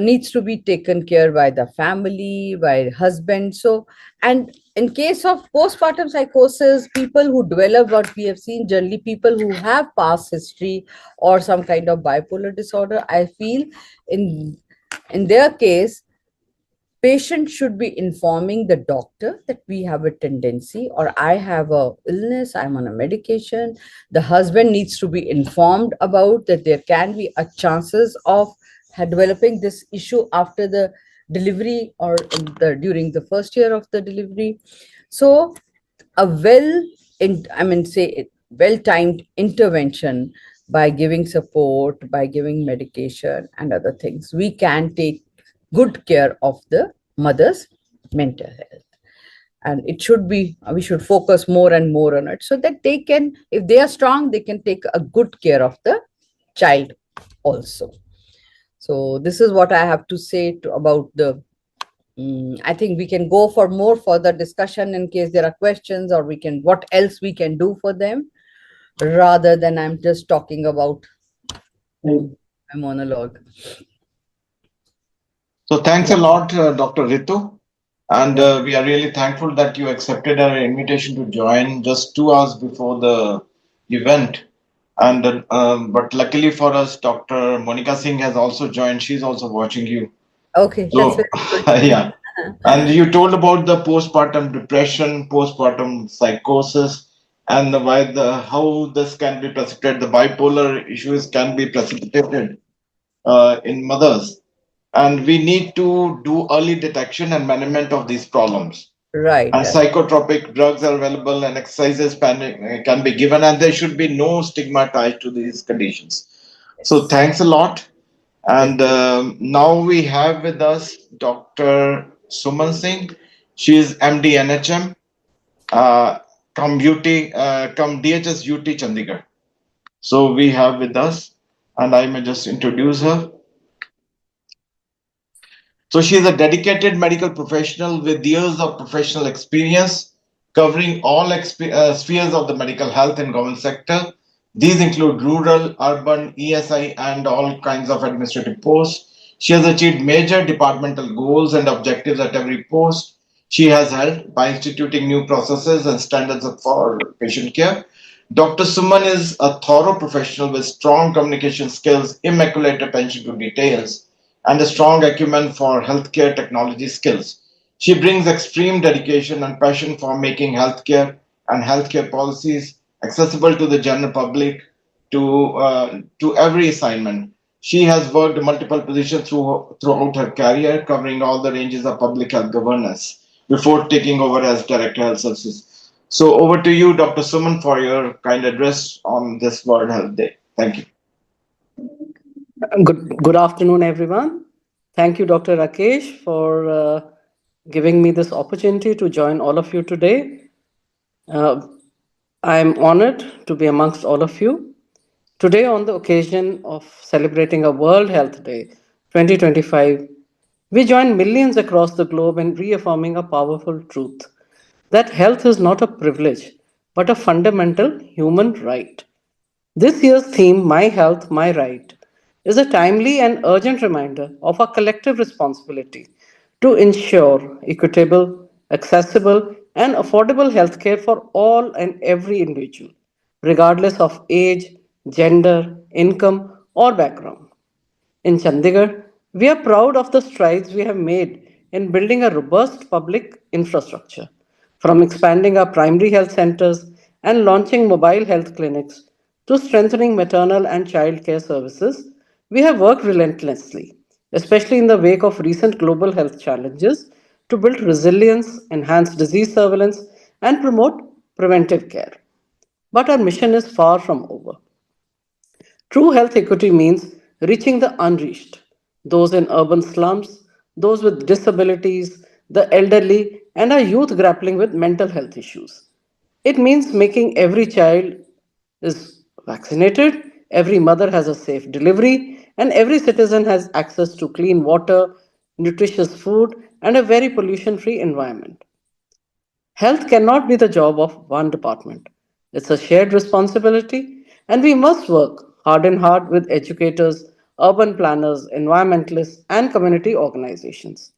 Speaker 5: needs to be taken care by the family, by husband. So, and in case of postpartum psychosis, people who develop, what we have seen, generally people who have past history or some kind of bipolar disorder, I feel in their case, patient should be informing the doctor that we have a tendency, or I have a illness, I'm on a medication. The husband needs to be informed about that there can be a chances of developing this issue after the delivery, or in the during the first year of the delivery. So a I mean, say well timed intervention, by giving support, by giving medication and other things, we can take good care of the mother's mental health. And it should be, we should focus more and more on it, so that they can, if they are strong, they can take a good care of the child also. So this is what I have to say about the I think we can go for more further discussion in case there are questions, or we can, what else we can do for them, rather than I'm just talking about a monologue.
Speaker 2: So thanks a lot, Dr. Ritu. And we are really thankful that you accepted our invitation to join just 2 hours before the event. And but luckily for us, Dr. Monica Singh has also joined. She's also watching you.
Speaker 5: Okay, that's
Speaker 2: So
Speaker 5: very good.
Speaker 2: yeah. And you told about the postpartum depression, postpartum psychosis, and why the how this can be precipitated. The bipolar issues can be precipitated in mothers, and we need to do early detection and management of these problems.
Speaker 5: Right.
Speaker 2: And psychotropic drugs are available, and exercises can be given, and there should be no stigma tied to these conditions. So
Speaker 5: Yes.
Speaker 2: thanks a lot.
Speaker 5: Yes.
Speaker 2: And now we have with us Dr. Suman Singh. She is MD NHM, uh, come DHS UT Chandigarh. So we have with us, and I may just introduce her. So she is a dedicated medical professional with years of professional experience covering all spheres of the medical health and government sector. These include rural, urban, ESI, and all kinds of administrative posts. She has achieved major departmental goals and objectives at every post she has held by instituting new processes and standards for patient care. Dr. Suman is a thorough professional with strong communication skills, immaculate attention to details, and a strong acumen for healthcare technology skills. She brings extreme dedication and passion for making healthcare and healthcare policies accessible to the general public to every assignment. She has worked multiple positions throughout her career, covering all the ranges of public health governance before taking over as Director of Health Services. So over to you, Dr. Suman, for your kind address on this World Health Day. Thank you.
Speaker 6: Good afternoon, everyone. Thank you, Dr. Rakesh, for giving me this opportunity to join all of you today. Uh, I am honored to be amongst all of you. Today, on the occasion of celebrating a World Health Day 2025, we join millions across the globe in reaffirming a powerful truth that health is not a privilege, but a fundamental human right. This year's theme, My Health, My Right, is a timely and urgent reminder of our collective responsibility to ensure equitable, accessible, and affordable healthcare for all and every individual, regardless of age, gender, income, or background. In Chandigarh, we are proud of the strides we have made in building a robust public infrastructure, from expanding our primary health centers and launching mobile health clinics to strengthening maternal and child care services. We have worked relentlessly, especially in the wake of recent global health challenges, to build resilience, enhance disease surveillance, and promote preventive care. But our mission is far from over. True health equity means reaching the unreached, those in urban slums, those with disabilities, the elderly, and our youth grappling with mental health issues. It means making every child is vaccinated, every mother has a safe delivery, and every citizen has access to clean water, nutritious food, and a very pollution free environment. Health cannot be the job of one department. It's a shared responsibility, and we must work hard in hard with educators, urban planners, environmentalists, and community organizations.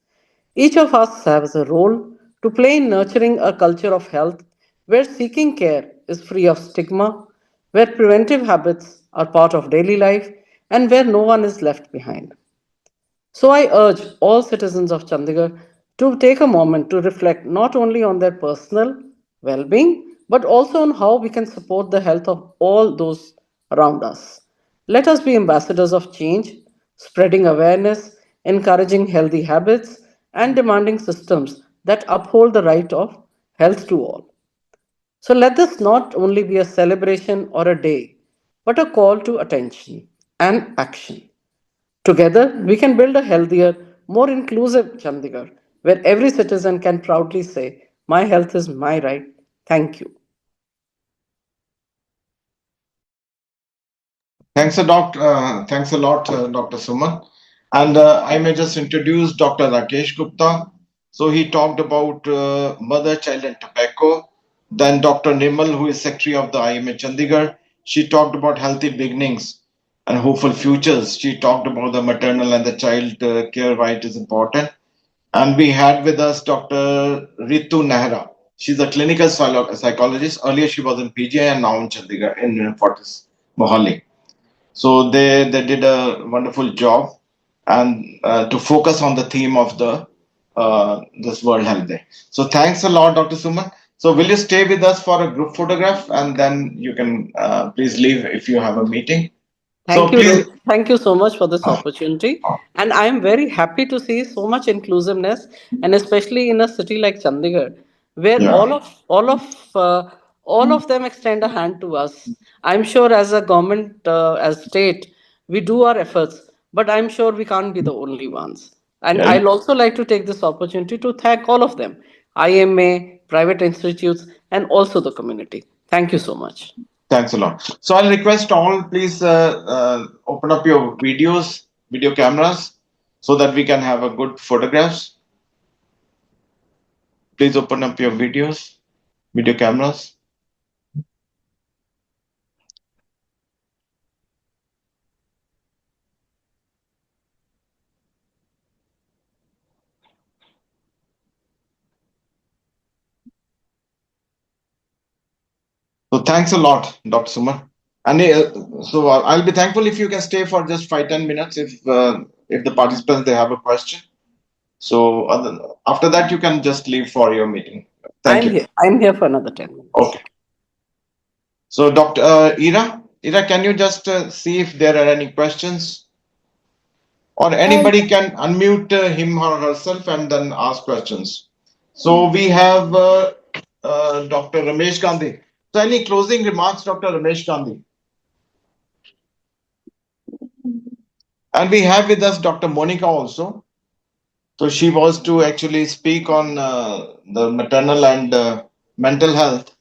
Speaker 6: Each of us has a role to play in nurturing a culture of health where seeking care is free of stigma, where preventive habits are part of daily life, and where no one is left behind. So I urge all citizens of Chandigarh to take a moment to reflect not only on their personal well being, but also on how we can support the health of all those around us. Let us be ambassadors of change, spreading awareness, encouraging healthy habits, and demanding systems that uphold the right of health to all. So let this not only be a celebration or a day, but a call to attention and action. Together, we can build a healthier, more inclusive Chandigarh, where every citizen can proudly say, "My health is my right." Thank you.
Speaker 2: Thanks a lot, Dr. Suman. And I may just introduce Dr. Rakesh Gupta. So he talked about mother, child, and tobacco. Then Dr. Nirmal, who is Secretary of the IMA Chandigarh, she talked about healthy beginnings and hopeful futures. She talked about the maternal and the child care, why it is important. And we had with us Dr. Ritu Nehra. She's a clinical psychologist. Earlier, she was in PGI and now in Chandigarh in Fortis, Mohali. So they did a wonderful job, and to focus on the theme of the this World Health Day. So thanks a lot, Dr. Suman. So will you stay with us for a group photograph, and then you can please leave if you have a meeting. So please,
Speaker 6: Thank you so much for this opportunity. And I am very happy to see so much inclusiveness, and especially in a city like Chandigarh, where
Speaker 2: yeah,
Speaker 6: all of them extend a hand to us. I'm sure as a government, as state, we do our efforts, but I'm sure we can't be the only ones. And
Speaker 2: yeah.
Speaker 6: I'll also like to take this opportunity to thank all of them, IMA, private institutes, and also the community. Thank you so much.
Speaker 2: Thanks a lot. So I'll request all please open up your video cameras, so that we can have a good photographs. Please open up your video cameras. So thanks a lot, Dr. Suman. And I'll be thankful if you can stay for just 5-10 minutes if the participants they have a question. So after that you can just leave for your meeting. Thank
Speaker 6: I'm
Speaker 2: you.
Speaker 6: here. I'm here for another 10 minutes.
Speaker 2: Okay. So Dr. Ira, can you just see if there are any questions, or
Speaker 1: Uh,
Speaker 2: anybody can unmute him or herself and then ask questions. So we have Dr. Ramesh Gandhi. So any closing remarks, Dr. Ramesh Gandhi? And we have with us Dr. Monica also. So she was to actually speak on the maternal and mental health.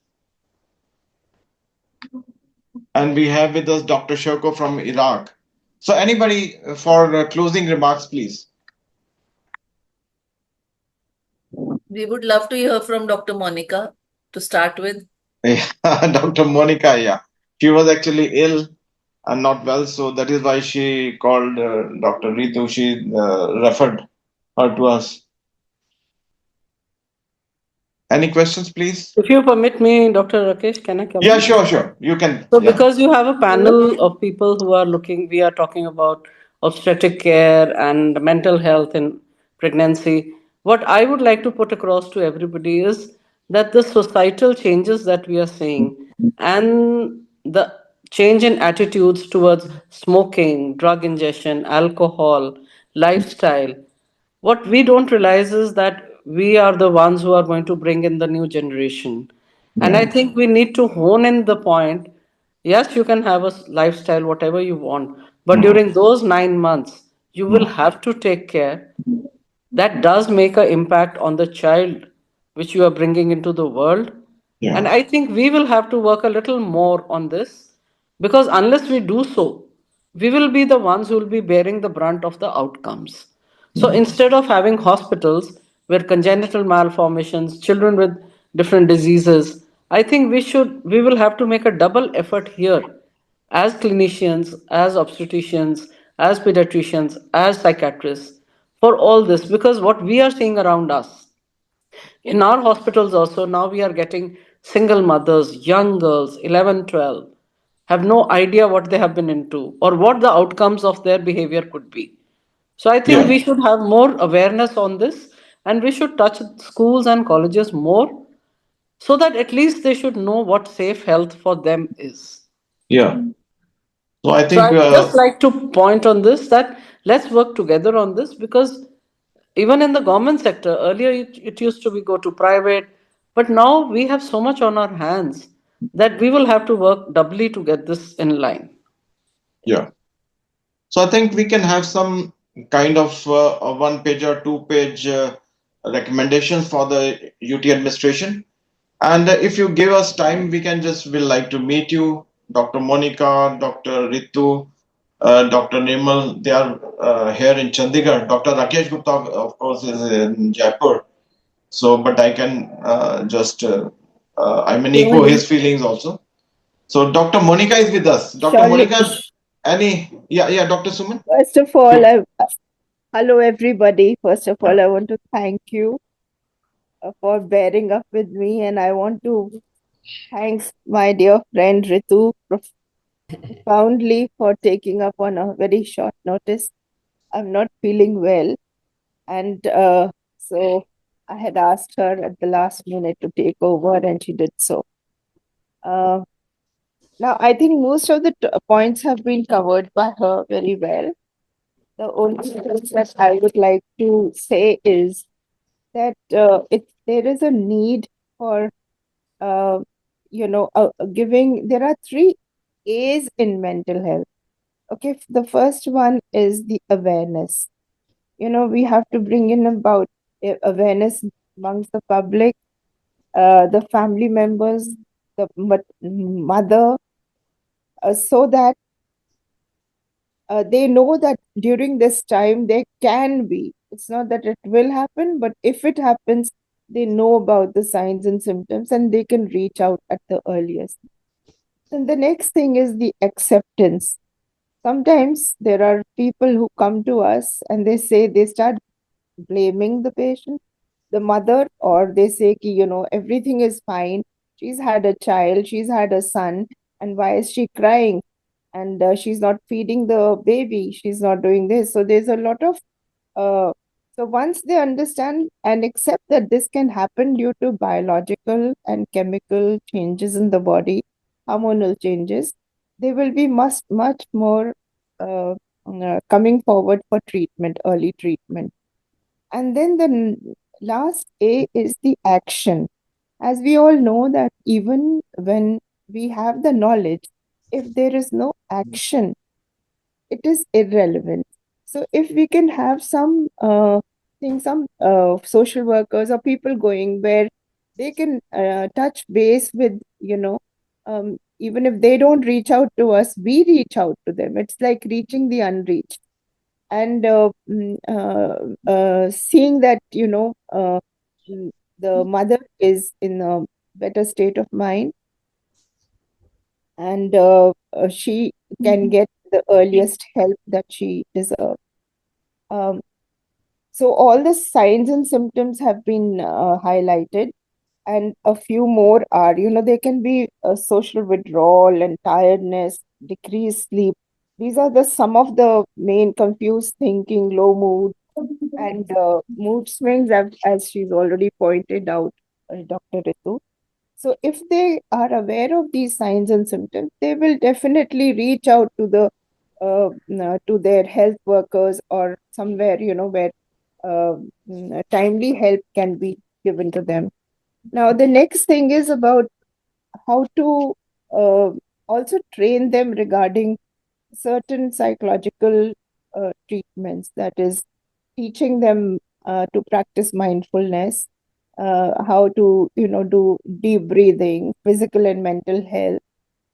Speaker 2: And we have with us Dr. Shoko from Iraq. So anybody for closing remarks, please.
Speaker 3: We would love to hear from Dr. Monica to start with.
Speaker 2: Dr. Monica, yeah. She was actually ill and not well, so that is why she called Dr. Ritu. She referred her to us. Any questions, please?
Speaker 6: If you permit me, Dr. Rakesh, can I come
Speaker 2: Yeah,
Speaker 6: in?
Speaker 2: sure, sure. You can.
Speaker 6: So,
Speaker 2: Yeah.
Speaker 6: because you have a panel of people who are looking, we are talking about obstetric care and mental health in pregnancy. What I would like to put across to everybody is that the societal changes that we are seeing and the change in attitudes towards smoking, drug ingestion, alcohol, lifestyle, what we don't realize is that we are the ones who are going to bring in the new generation. And I
Speaker 2: Yeah.
Speaker 6: think we need to hone in the point. Yes, you can have a lifestyle, whatever you want, but
Speaker 2: Mhm.
Speaker 6: during those 9 months, you will
Speaker 2: Mhm.
Speaker 6: have to take care. That does make an impact on the child which you are bringing into the world. And
Speaker 2: Yeah.
Speaker 6: I think we will have to work a little more on this, because unless we do so, we will be the ones who will be bearing the brunt of the outcomes. So
Speaker 2: Mhm.
Speaker 6: instead of having hospitals where congenital malformations, children with different diseases, I think we will have to make a double effort here as clinicians, as obstetricians, as pediatricians, as psychiatrists for all this, because what we are seeing around us in our hospitals also, now we are getting single mothers, young girls, 11, 12, have no idea what they have been into or what the outcomes of their behavior could be. So I think
Speaker 2: Yeah.
Speaker 6: we should have more awareness on this. and we should touch schools and colleges more so that at least they should know what safe health for them is.
Speaker 2: Yeah. So I
Speaker 6: So
Speaker 2: think,
Speaker 6: I'd just like to point on this that let's work together on this, because even in the government sector, earlier it used to be go to private, but now we have so much on our hands that we will have to work doubly to get this in line.
Speaker 2: yeah. So I think we can have some kind of a one page or two page recommendations for the UT administration. And if you give us time, we can just will like to meet you, Dr. Monica, Dr. Ritu, Dr. Nirmal. They are here in Chandigarh. Dr. Rakesh Gupta, of course, is in Jaipur. So, but I can I mean, echo
Speaker 7: Surely,
Speaker 2: his feelings also. So, Dr. Monica is with us. Dr.
Speaker 7: surely.
Speaker 2: Monica, yeah, Dr. Suman.
Speaker 7: First of all, hello everybody. First of all, I want to thank you for bearing up with me, and I want to thanks my dear friend Ritu profoundly for taking up on a very short notice. I'm not feeling well, and so I had asked her at the last minute to take over, and she did so. Uh, Now, I think most of the points have been covered by her very well. The only thing that I would like to say is that there is a need for uh, giving. There are three A's in mental health. Okay, the first one is the awareness. We have to bring in about awareness amongst the public, the family members, the mother, so that they know that during this time there can be, it's not that it will happen, but if it happens, they know about the signs and symptoms and they can reach out at the earliest. And the next thing is the acceptance. Sometimes there are people who come to us and they start blaming the patient, the mother, or they say, everything is fine. She's had a child, she's had a son, and why is she crying? And she's not feeding the baby, she's not doing this. So there's a lot of so once they understand and accept that this can happen due to biological and chemical changes in the body, hormonal changes, they will be much more coming forward for treatment, early treatment. And then the last A is the action. As we all know that even when we have the knowledge, if there is no action, it is irrelevant. So if we can have some some social workers or people going where they can touch base with, even if they don't reach out to us, we reach out to them. It's like reaching the unreached. And seeing that, the mother is in a better state of mind, and she can get the earliest help that she deserves. Um, so all the signs and symptoms have been highlighted, and a few more are, there can be a social withdrawal and tiredness, decreased sleep. These are the some of the main confused thinking, low mood, and mood swings, as she's already pointed out, Dr. Ritu. So if they are aware of these signs and symptoms, they will definitely reach out to to their health workers or somewhere, where timely help can be given to them. Now, the next thing is about how to also train them regarding certain psychological treatments. That is, teaching them to practice mindfulness, how to, do deep breathing, physical and mental health,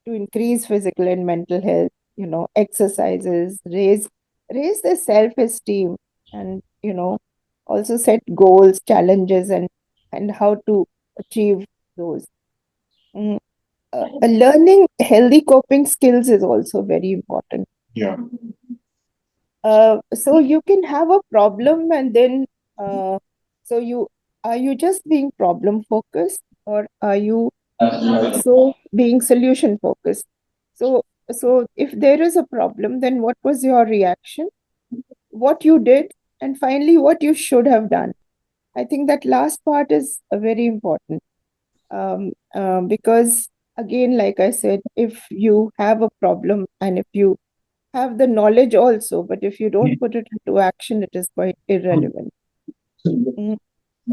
Speaker 7: to increase physical and mental health, exercises, raise their self-esteem, and, also set goals, challenges, and how to achieve those. Mm. Learning healthy coping skills is also very important.
Speaker 2: Yeah.
Speaker 7: So you can have a problem, and then so are you just being problem focused, or are you also being solution focused? So if there is a problem, then what was your reaction, what you did, and finally what you should have done? I think that last part is very important, because again, like I said, if you have a problem and if you have the knowledge also, but if you don't put it into action, it is quite irrelevant. Mm.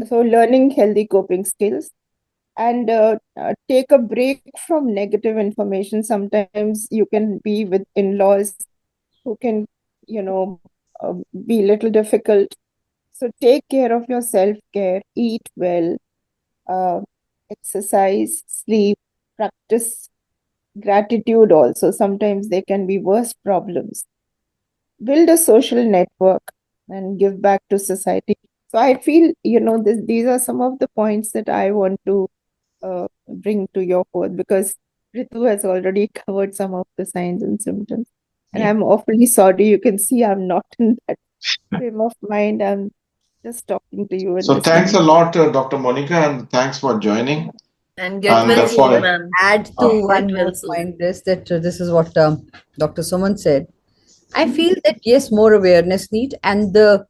Speaker 7: So learning healthy coping skills and take a break from negative information. Sometimes you can be with in-laws who can, you know, be a little difficult. So take care of your self-care, eat well, uh, exercise, sleep, practice gratitude also. Sometimes there can be worse problems. Build a social network and give back to society. So I feel, these are some of the points that I want to bring to your fore, because Ritu has already covered some of the signs and symptoms. And
Speaker 2: Yeah.
Speaker 7: I'm awfully sorry. You can see I'm not in that frame of mind. I'm just talking to you and
Speaker 2: So thanks
Speaker 7: listening.
Speaker 2: a lot, Dr. Monica, and thanks for joining.
Speaker 3: And get
Speaker 2: And
Speaker 5: Can
Speaker 3: well
Speaker 5: I
Speaker 3: soon,
Speaker 2: for
Speaker 3: ma'am.
Speaker 5: add to
Speaker 2: uh,
Speaker 3: Get
Speaker 5: one
Speaker 3: well
Speaker 5: more
Speaker 3: soon.
Speaker 5: point? This is what Dr. Suman said. I feel that yes, more awareness need, and the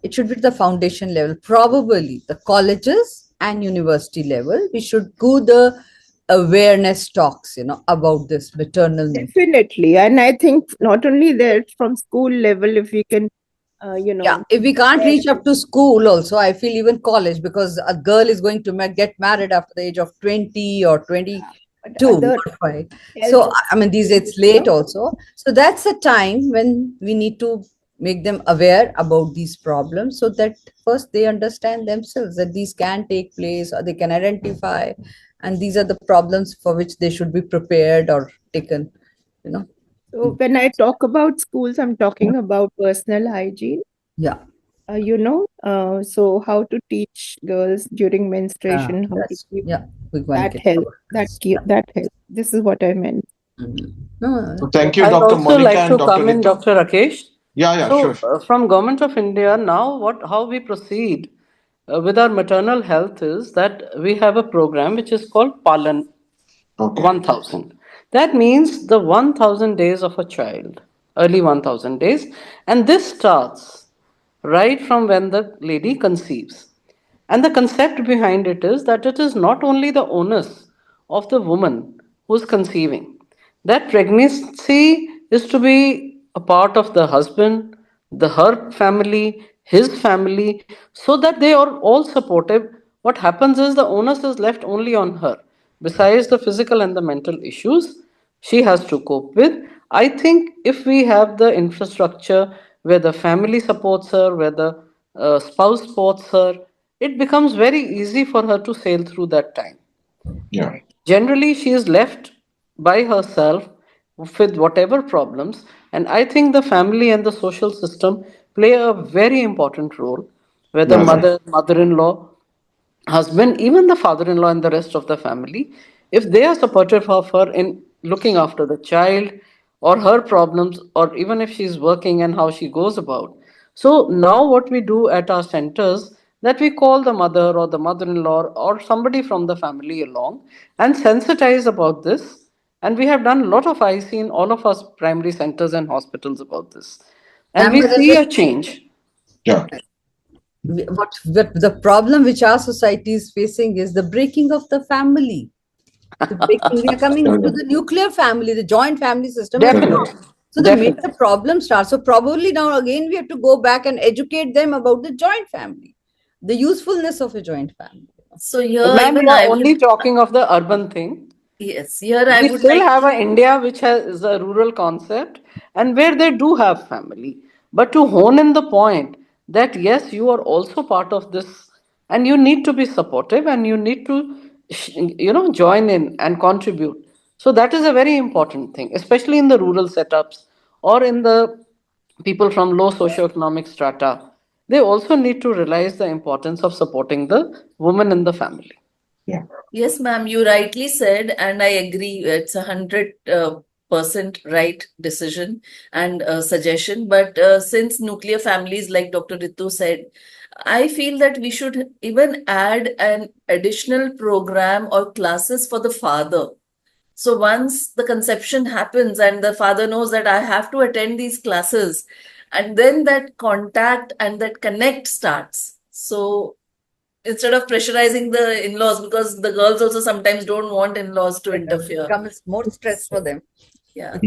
Speaker 5: it should be the foundation level, probably the colleges and university level. We should do the awareness talks, about this maternal mental.
Speaker 7: Definitely. And I think not only there, from school level, if we can, uh, you
Speaker 5: Yeah,
Speaker 7: know,
Speaker 5: if we can't
Speaker 7: share
Speaker 5: reach up to school, also, I feel even college, because a girl is going to get married after the age of 20 or
Speaker 7: but
Speaker 5: 22,
Speaker 7: other
Speaker 5: not 5.
Speaker 7: health
Speaker 5: So, I mean, these it's
Speaker 7: issues.
Speaker 5: late also. So, that's a time when we need to make them aware about these problems, so that first they understand themselves that these can take place or they can identify, and these are the problems for which they should be prepared or taken, you know.
Speaker 7: So when I talk about schools, I'm talking about personal hygiene.
Speaker 5: Yeah,
Speaker 7: So how to teach girls during menstruation, how to
Speaker 5: that's,
Speaker 7: keep
Speaker 5: yeah, we one
Speaker 7: that
Speaker 5: can
Speaker 7: health,
Speaker 5: cover this. Yeah.
Speaker 7: that health. This is what I meant.
Speaker 5: No,
Speaker 2: so thank you,
Speaker 6: I'd
Speaker 2: Dr.
Speaker 6: also
Speaker 2: Monica
Speaker 6: like
Speaker 2: and
Speaker 6: to
Speaker 2: Dr.
Speaker 6: come in,
Speaker 2: Ritu.
Speaker 6: Dr. Rakesh.
Speaker 2: Yeah, yeah, sure,
Speaker 6: So,
Speaker 2: sure.
Speaker 6: from Government of India now, how we proceed with our maternal health is that we have a program which is called Palan
Speaker 2: Okay.
Speaker 6: 1000. That means the 1000 days of a child, early 1000 days, and this starts right from when the lady conceives. And the concept behind it is that it is not only the onus of the woman who's conceiving, that pregnancy is to be a part of the husband, her family, his family, so that they are all supportive. What happens is the onus is left only on her. Besides the physical and the mental issues she has to cope with, I think if we have the infrastructure where the family supports her, where the spouse supports her, it becomes very easy for her to sail through that time.
Speaker 2: Yeah.
Speaker 6: Generally, she is left by herself with whatever problems, and I think the family and the social system play a very important role, whether
Speaker 2: Yeah, right.
Speaker 6: mother-in-law, husband, even the father-in-law and the rest of the family, if they are supportive of her in looking after the child or her problems, or even if she's working and how she goes about. So now what we do at our centers, that we call the mother or the mother-in-law or somebody from the family along and sensitize about this. And we have done a lot of IC in all of our primary centers and hospitals about this. And we
Speaker 5: Remember that
Speaker 6: see a change.
Speaker 2: Yeah.
Speaker 5: what the problem which our society is facing is the breaking of the family. The breaking, we are coming to
Speaker 2: Correct.
Speaker 5: the nuclear family, the joint family system has
Speaker 2: Correct.
Speaker 5: gone.
Speaker 6: Definitely.
Speaker 5: So the
Speaker 6: Definitely.
Speaker 5: major problem starts. So probably now again we have to go back and educate them about the joint family, the usefulness of a joint family.
Speaker 3: So here
Speaker 6: Ma'am,
Speaker 3: even
Speaker 6: you are
Speaker 3: I
Speaker 6: only
Speaker 3: would,
Speaker 6: talking of the urban thing.
Speaker 3: yes, here I
Speaker 6: We
Speaker 3: would
Speaker 6: still
Speaker 3: like
Speaker 6: have
Speaker 3: to,
Speaker 6: a India which has a rural concept and where they do have family. But to hone in the point that yes, you are also part of this and you need to be supportive and you need to, join in and contribute. So that is a very important thing, especially in the rural setups or in the people from low socioeconomic strata. They also need to realize the importance of supporting the woman in the family.
Speaker 2: Yeah.
Speaker 3: yes, ma'am, you rightly said, and I agree. It's 100% right decision and suggestion. But since nuclear families, like Dr. Ritu said, I feel that we should even add an additional program or classes for the father. So once the conception happens and the father knows that I have to attend these classes, and then that contact and that connect starts. So instead of pressurizing the in-laws, because the girls also sometimes don't want in-laws to interfere.
Speaker 5: Becomes more stress for them.
Speaker 3: Yeah.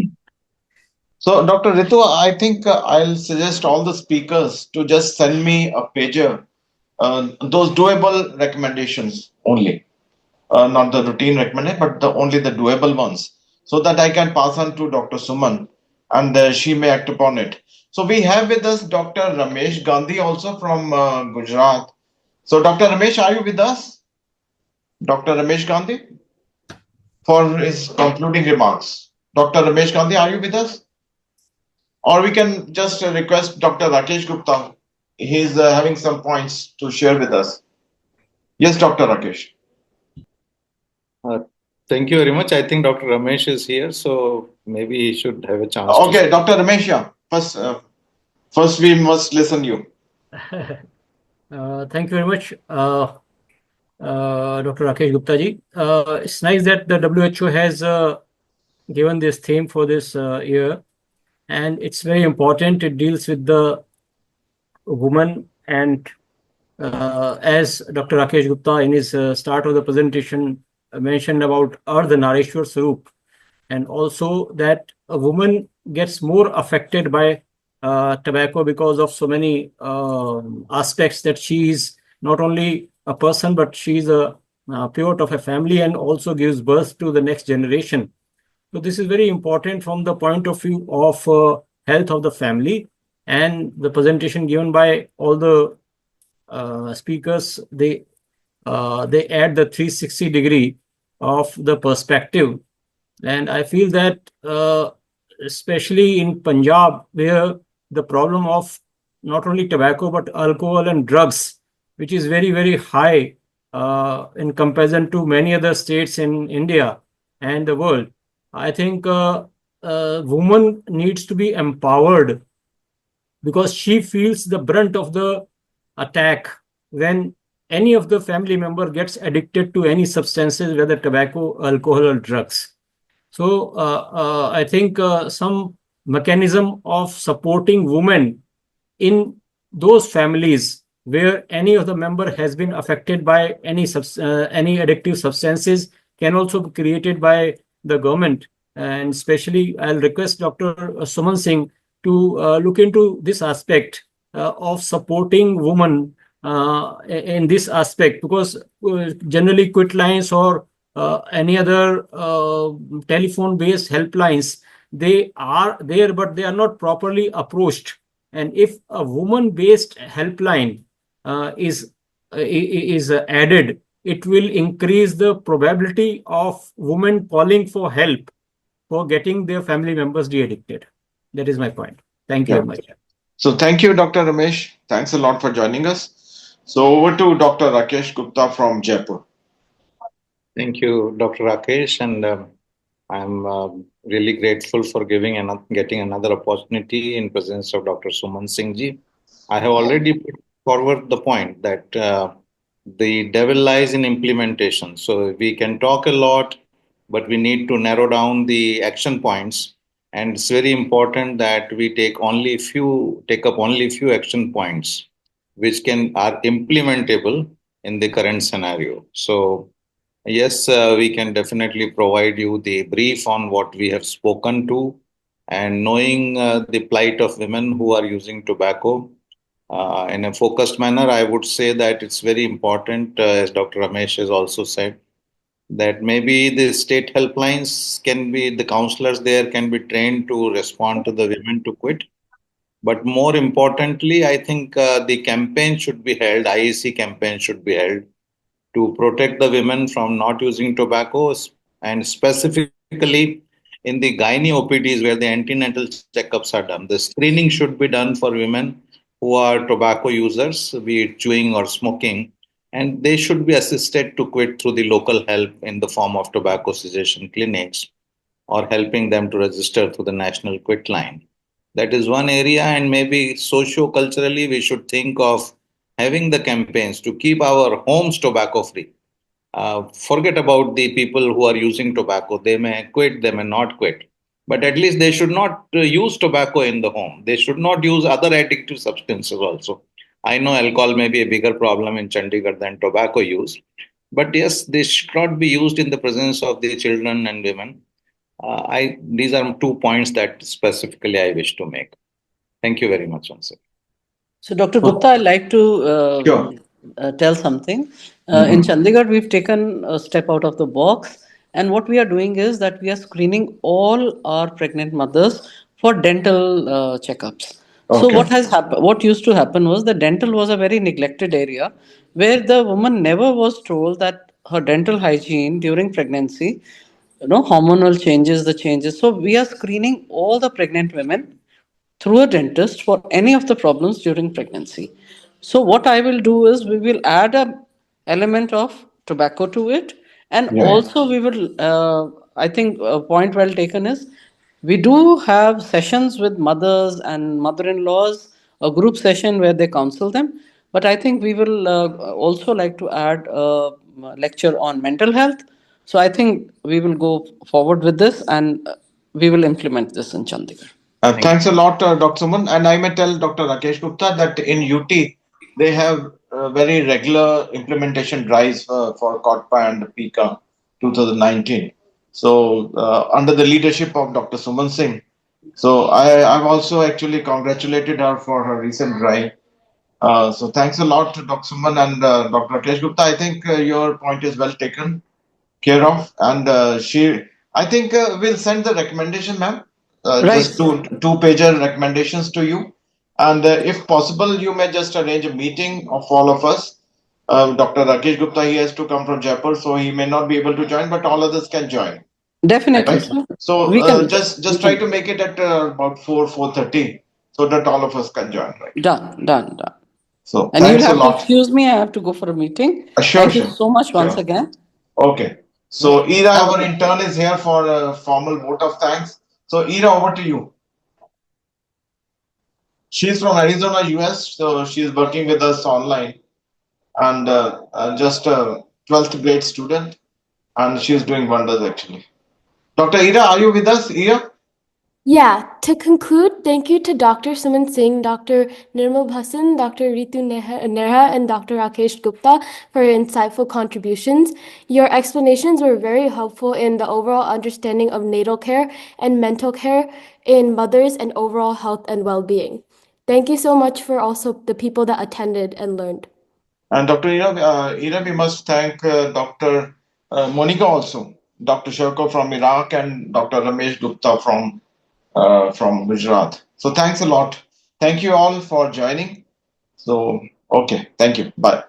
Speaker 2: So, Dr. Ritu, I think I'll suggest all the speakers to just send me a pager, those doable recommendations only, not the routine recommended, but only the doable ones, so that I can pass on to Dr. Suman and she may act upon it. So, we have with us Dr. Ramesh Gandhi also from Gujarat. So, Dr. Ramesh, are you with us? Dr. Ramesh Gandhi for his concluding remarks. Dr. Ramesh Gandhi, are you with us? Or we can just request Dr. Rakesh Gupta. He's having some points to share with us. Yes, Dr. Rakesh.
Speaker 4: Uh, Thank you very much. I think Dr. Ramesh is here, so maybe he should have a chance to
Speaker 2: Okay,
Speaker 4: speak.
Speaker 2: Dr. Ramesh, yeah. First we must listen you.
Speaker 8: Thank you very much, Dr. Rakesh Gupta ji. It's nice that the WHO has given this theme for this year, and it's very important. It deals with the woman, and as Dr. Rakesh Gupta in his start of the presentation mentioned about Ardha Nareshwar Swarup, and also that a woman gets more affected by tobacco because of so many aspects, that she is not only a person, but she is a pivot of a family and also gives birth to the next generation. So this is very important from the point of view of health of the family. And the presentation given by all the speakers, they add the 360-degree of the perspective. And I feel that especially in Punjab, where the problem of not only tobacco but alcohol and drugs, which is very, very high in comparison to many other states in India and the world, I think woman needs to be empowered, because she feels the brunt of the attack when any of the family member gets addicted to any substances, whether tobacco, alcohol, or drugs. So I think some mechanism of supporting women in those families where any of the member has been affected by any addictive substances can also be created by the government. And especially, I'll request Dr. Suman Singh to look into this aspect of supporting women in this aspect, because generally quit lines or any other telephone-based helplines, they are there, but they are not properly approached. And if a woman-based helpline is added, it will increase the probability of women calling for help for getting their family members de-addicted. That is my point. Thank you
Speaker 2: Yeah.
Speaker 8: very much.
Speaker 2: So thank you, Dr. Ramesh. Thanks a lot for joining us. So over to Dr. Rakesh Gupta from Jaipur.
Speaker 4: Thank you, Dr. Rakesh, and I'm really grateful for getting another opportunity in presence of Dr. Suman Singh ji. I have already put forward the point that the devil lies in implementation. So we can talk a lot, but we need to narrow down the action points. And it's very important that we take up only few action points, which are implementable in the current scenario. So yes, we can definitely provide you the brief on what we have spoken to, and knowing the plight of women who are using tobacco in a focused manner. I would say that it's very important, as Dr. Ramesh has also said, that maybe the state helplines the counselors there can be trained to respond to the women to quit. But more importantly, I think the campaign should be held, IEC campaign should be held to protect the women from not using tobacco, and specifically in the gynae OPDs where the antenatal checkups are done. The screening should be done for women who are tobacco users, be it chewing or smoking, and they should be assisted to quit through the local help in the form of tobacco cessation clinics, or helping them to register through the national quit line. That is one area, and maybe socio-culturally we should think of having the campaigns to keep our homes tobacco free. Forget about the people who are using tobacco. They may quit, they may not quit. But at least they should not use tobacco in the home. They should not use other addictive substances also. I know alcohol may be a bigger problem in Chandigarh than tobacco use, but yes, this should not be used in the presence of the children and women. These are 2 points that specifically I wish to make. Thank you very much, once again.
Speaker 6: So, Dr. Gupta, I'd like to
Speaker 2: Sure.
Speaker 6: tell something. In
Speaker 2: Mhm.
Speaker 6: Chandigarh, we've taken a step out of the box, and what we are doing is that we are screening all our pregnant mothers for dental checkups. So,
Speaker 2: Okay.
Speaker 6: what has happened? What used to happen was the dental was a very neglected area where the woman never was told that her dental hygiene during pregnancy, hormonal changes, the changes. So, we are screening all the pregnant women through a dentist for any of the problems during pregnancy. So what I will do is we will add a element of tobacco to it, and
Speaker 2: Yeah.
Speaker 6: also we will. I think a point well taken is we do have sessions with mothers and mother-in-laws, a group session where they counsel them. But I think we will also like to add a lecture on mental health. So I think we will go forward with this, and we will implement this in Chandigarh.
Speaker 4: Thank
Speaker 2: Thanks a lot, Dr. Suman. And I may tell Dr. Rakesh Gupta that in UT, they have very regular implementation drives for COTPA and PICA 2019. So, under the leadership of Dr. Suman Singh. So, I've also actually congratulated her for her recent drive. So, thanks a lot to Dr. Suman and Dr. Rakesh Gupta. I think your point is well taken care of, and I think we'll send the recommendation, ma'am, just
Speaker 6: Right.
Speaker 2: two pager recommendations to you, and if possible you may just arrange a meeting of all of us. Dr. Rakesh Gupta, he has to come from Jaipur, so he may not be able to join, but all others can join,
Speaker 6: Definitely,
Speaker 2: right?
Speaker 6: sir.
Speaker 2: So
Speaker 6: We can. We
Speaker 2: just try
Speaker 6: can.
Speaker 2: to make it at about 4:30 so that all of us can join, right?
Speaker 6: Done, done, done.
Speaker 2: So
Speaker 6: And you'll
Speaker 2: thanks a
Speaker 6: have to
Speaker 2: lot.
Speaker 6: excuse me. I have to go for a meeting.
Speaker 2: Sure,
Speaker 6: Thank you
Speaker 2: sure,
Speaker 6: so much once
Speaker 2: sure.
Speaker 6: again.
Speaker 2: Okay.
Speaker 6: Yeah.
Speaker 2: So, Ira,
Speaker 6: Have a
Speaker 2: our
Speaker 6: good.
Speaker 2: intern, is here for a formal vote of thanks. So, Ira, over to you. She's from Arizona, US. So, she's working with us online, and just a 12th grade student. And she's doing wonders, actually. Dr. Ira, are you with us, Ira?
Speaker 1: Yeah, to conclude, thank you to Dr. Suman Singh, Dr. Nirmal Bhasan, Dr. Ritu Nehra, and Dr. Rakesh Gupta for your insightful contributions. Your explanations were very helpful in the overall understanding of natal care and mental care in mothers and overall health and well-being. Thank you so much for also the people that attended and learned.
Speaker 2: And Dr. Ira, we must thank Dr. Monica also, Dr. Sharko from Iraq, and Dr. Ramesh Gupta from Gujarat. So, thanks a lot. Thank you all for joining. So, okay, thank you. Bye.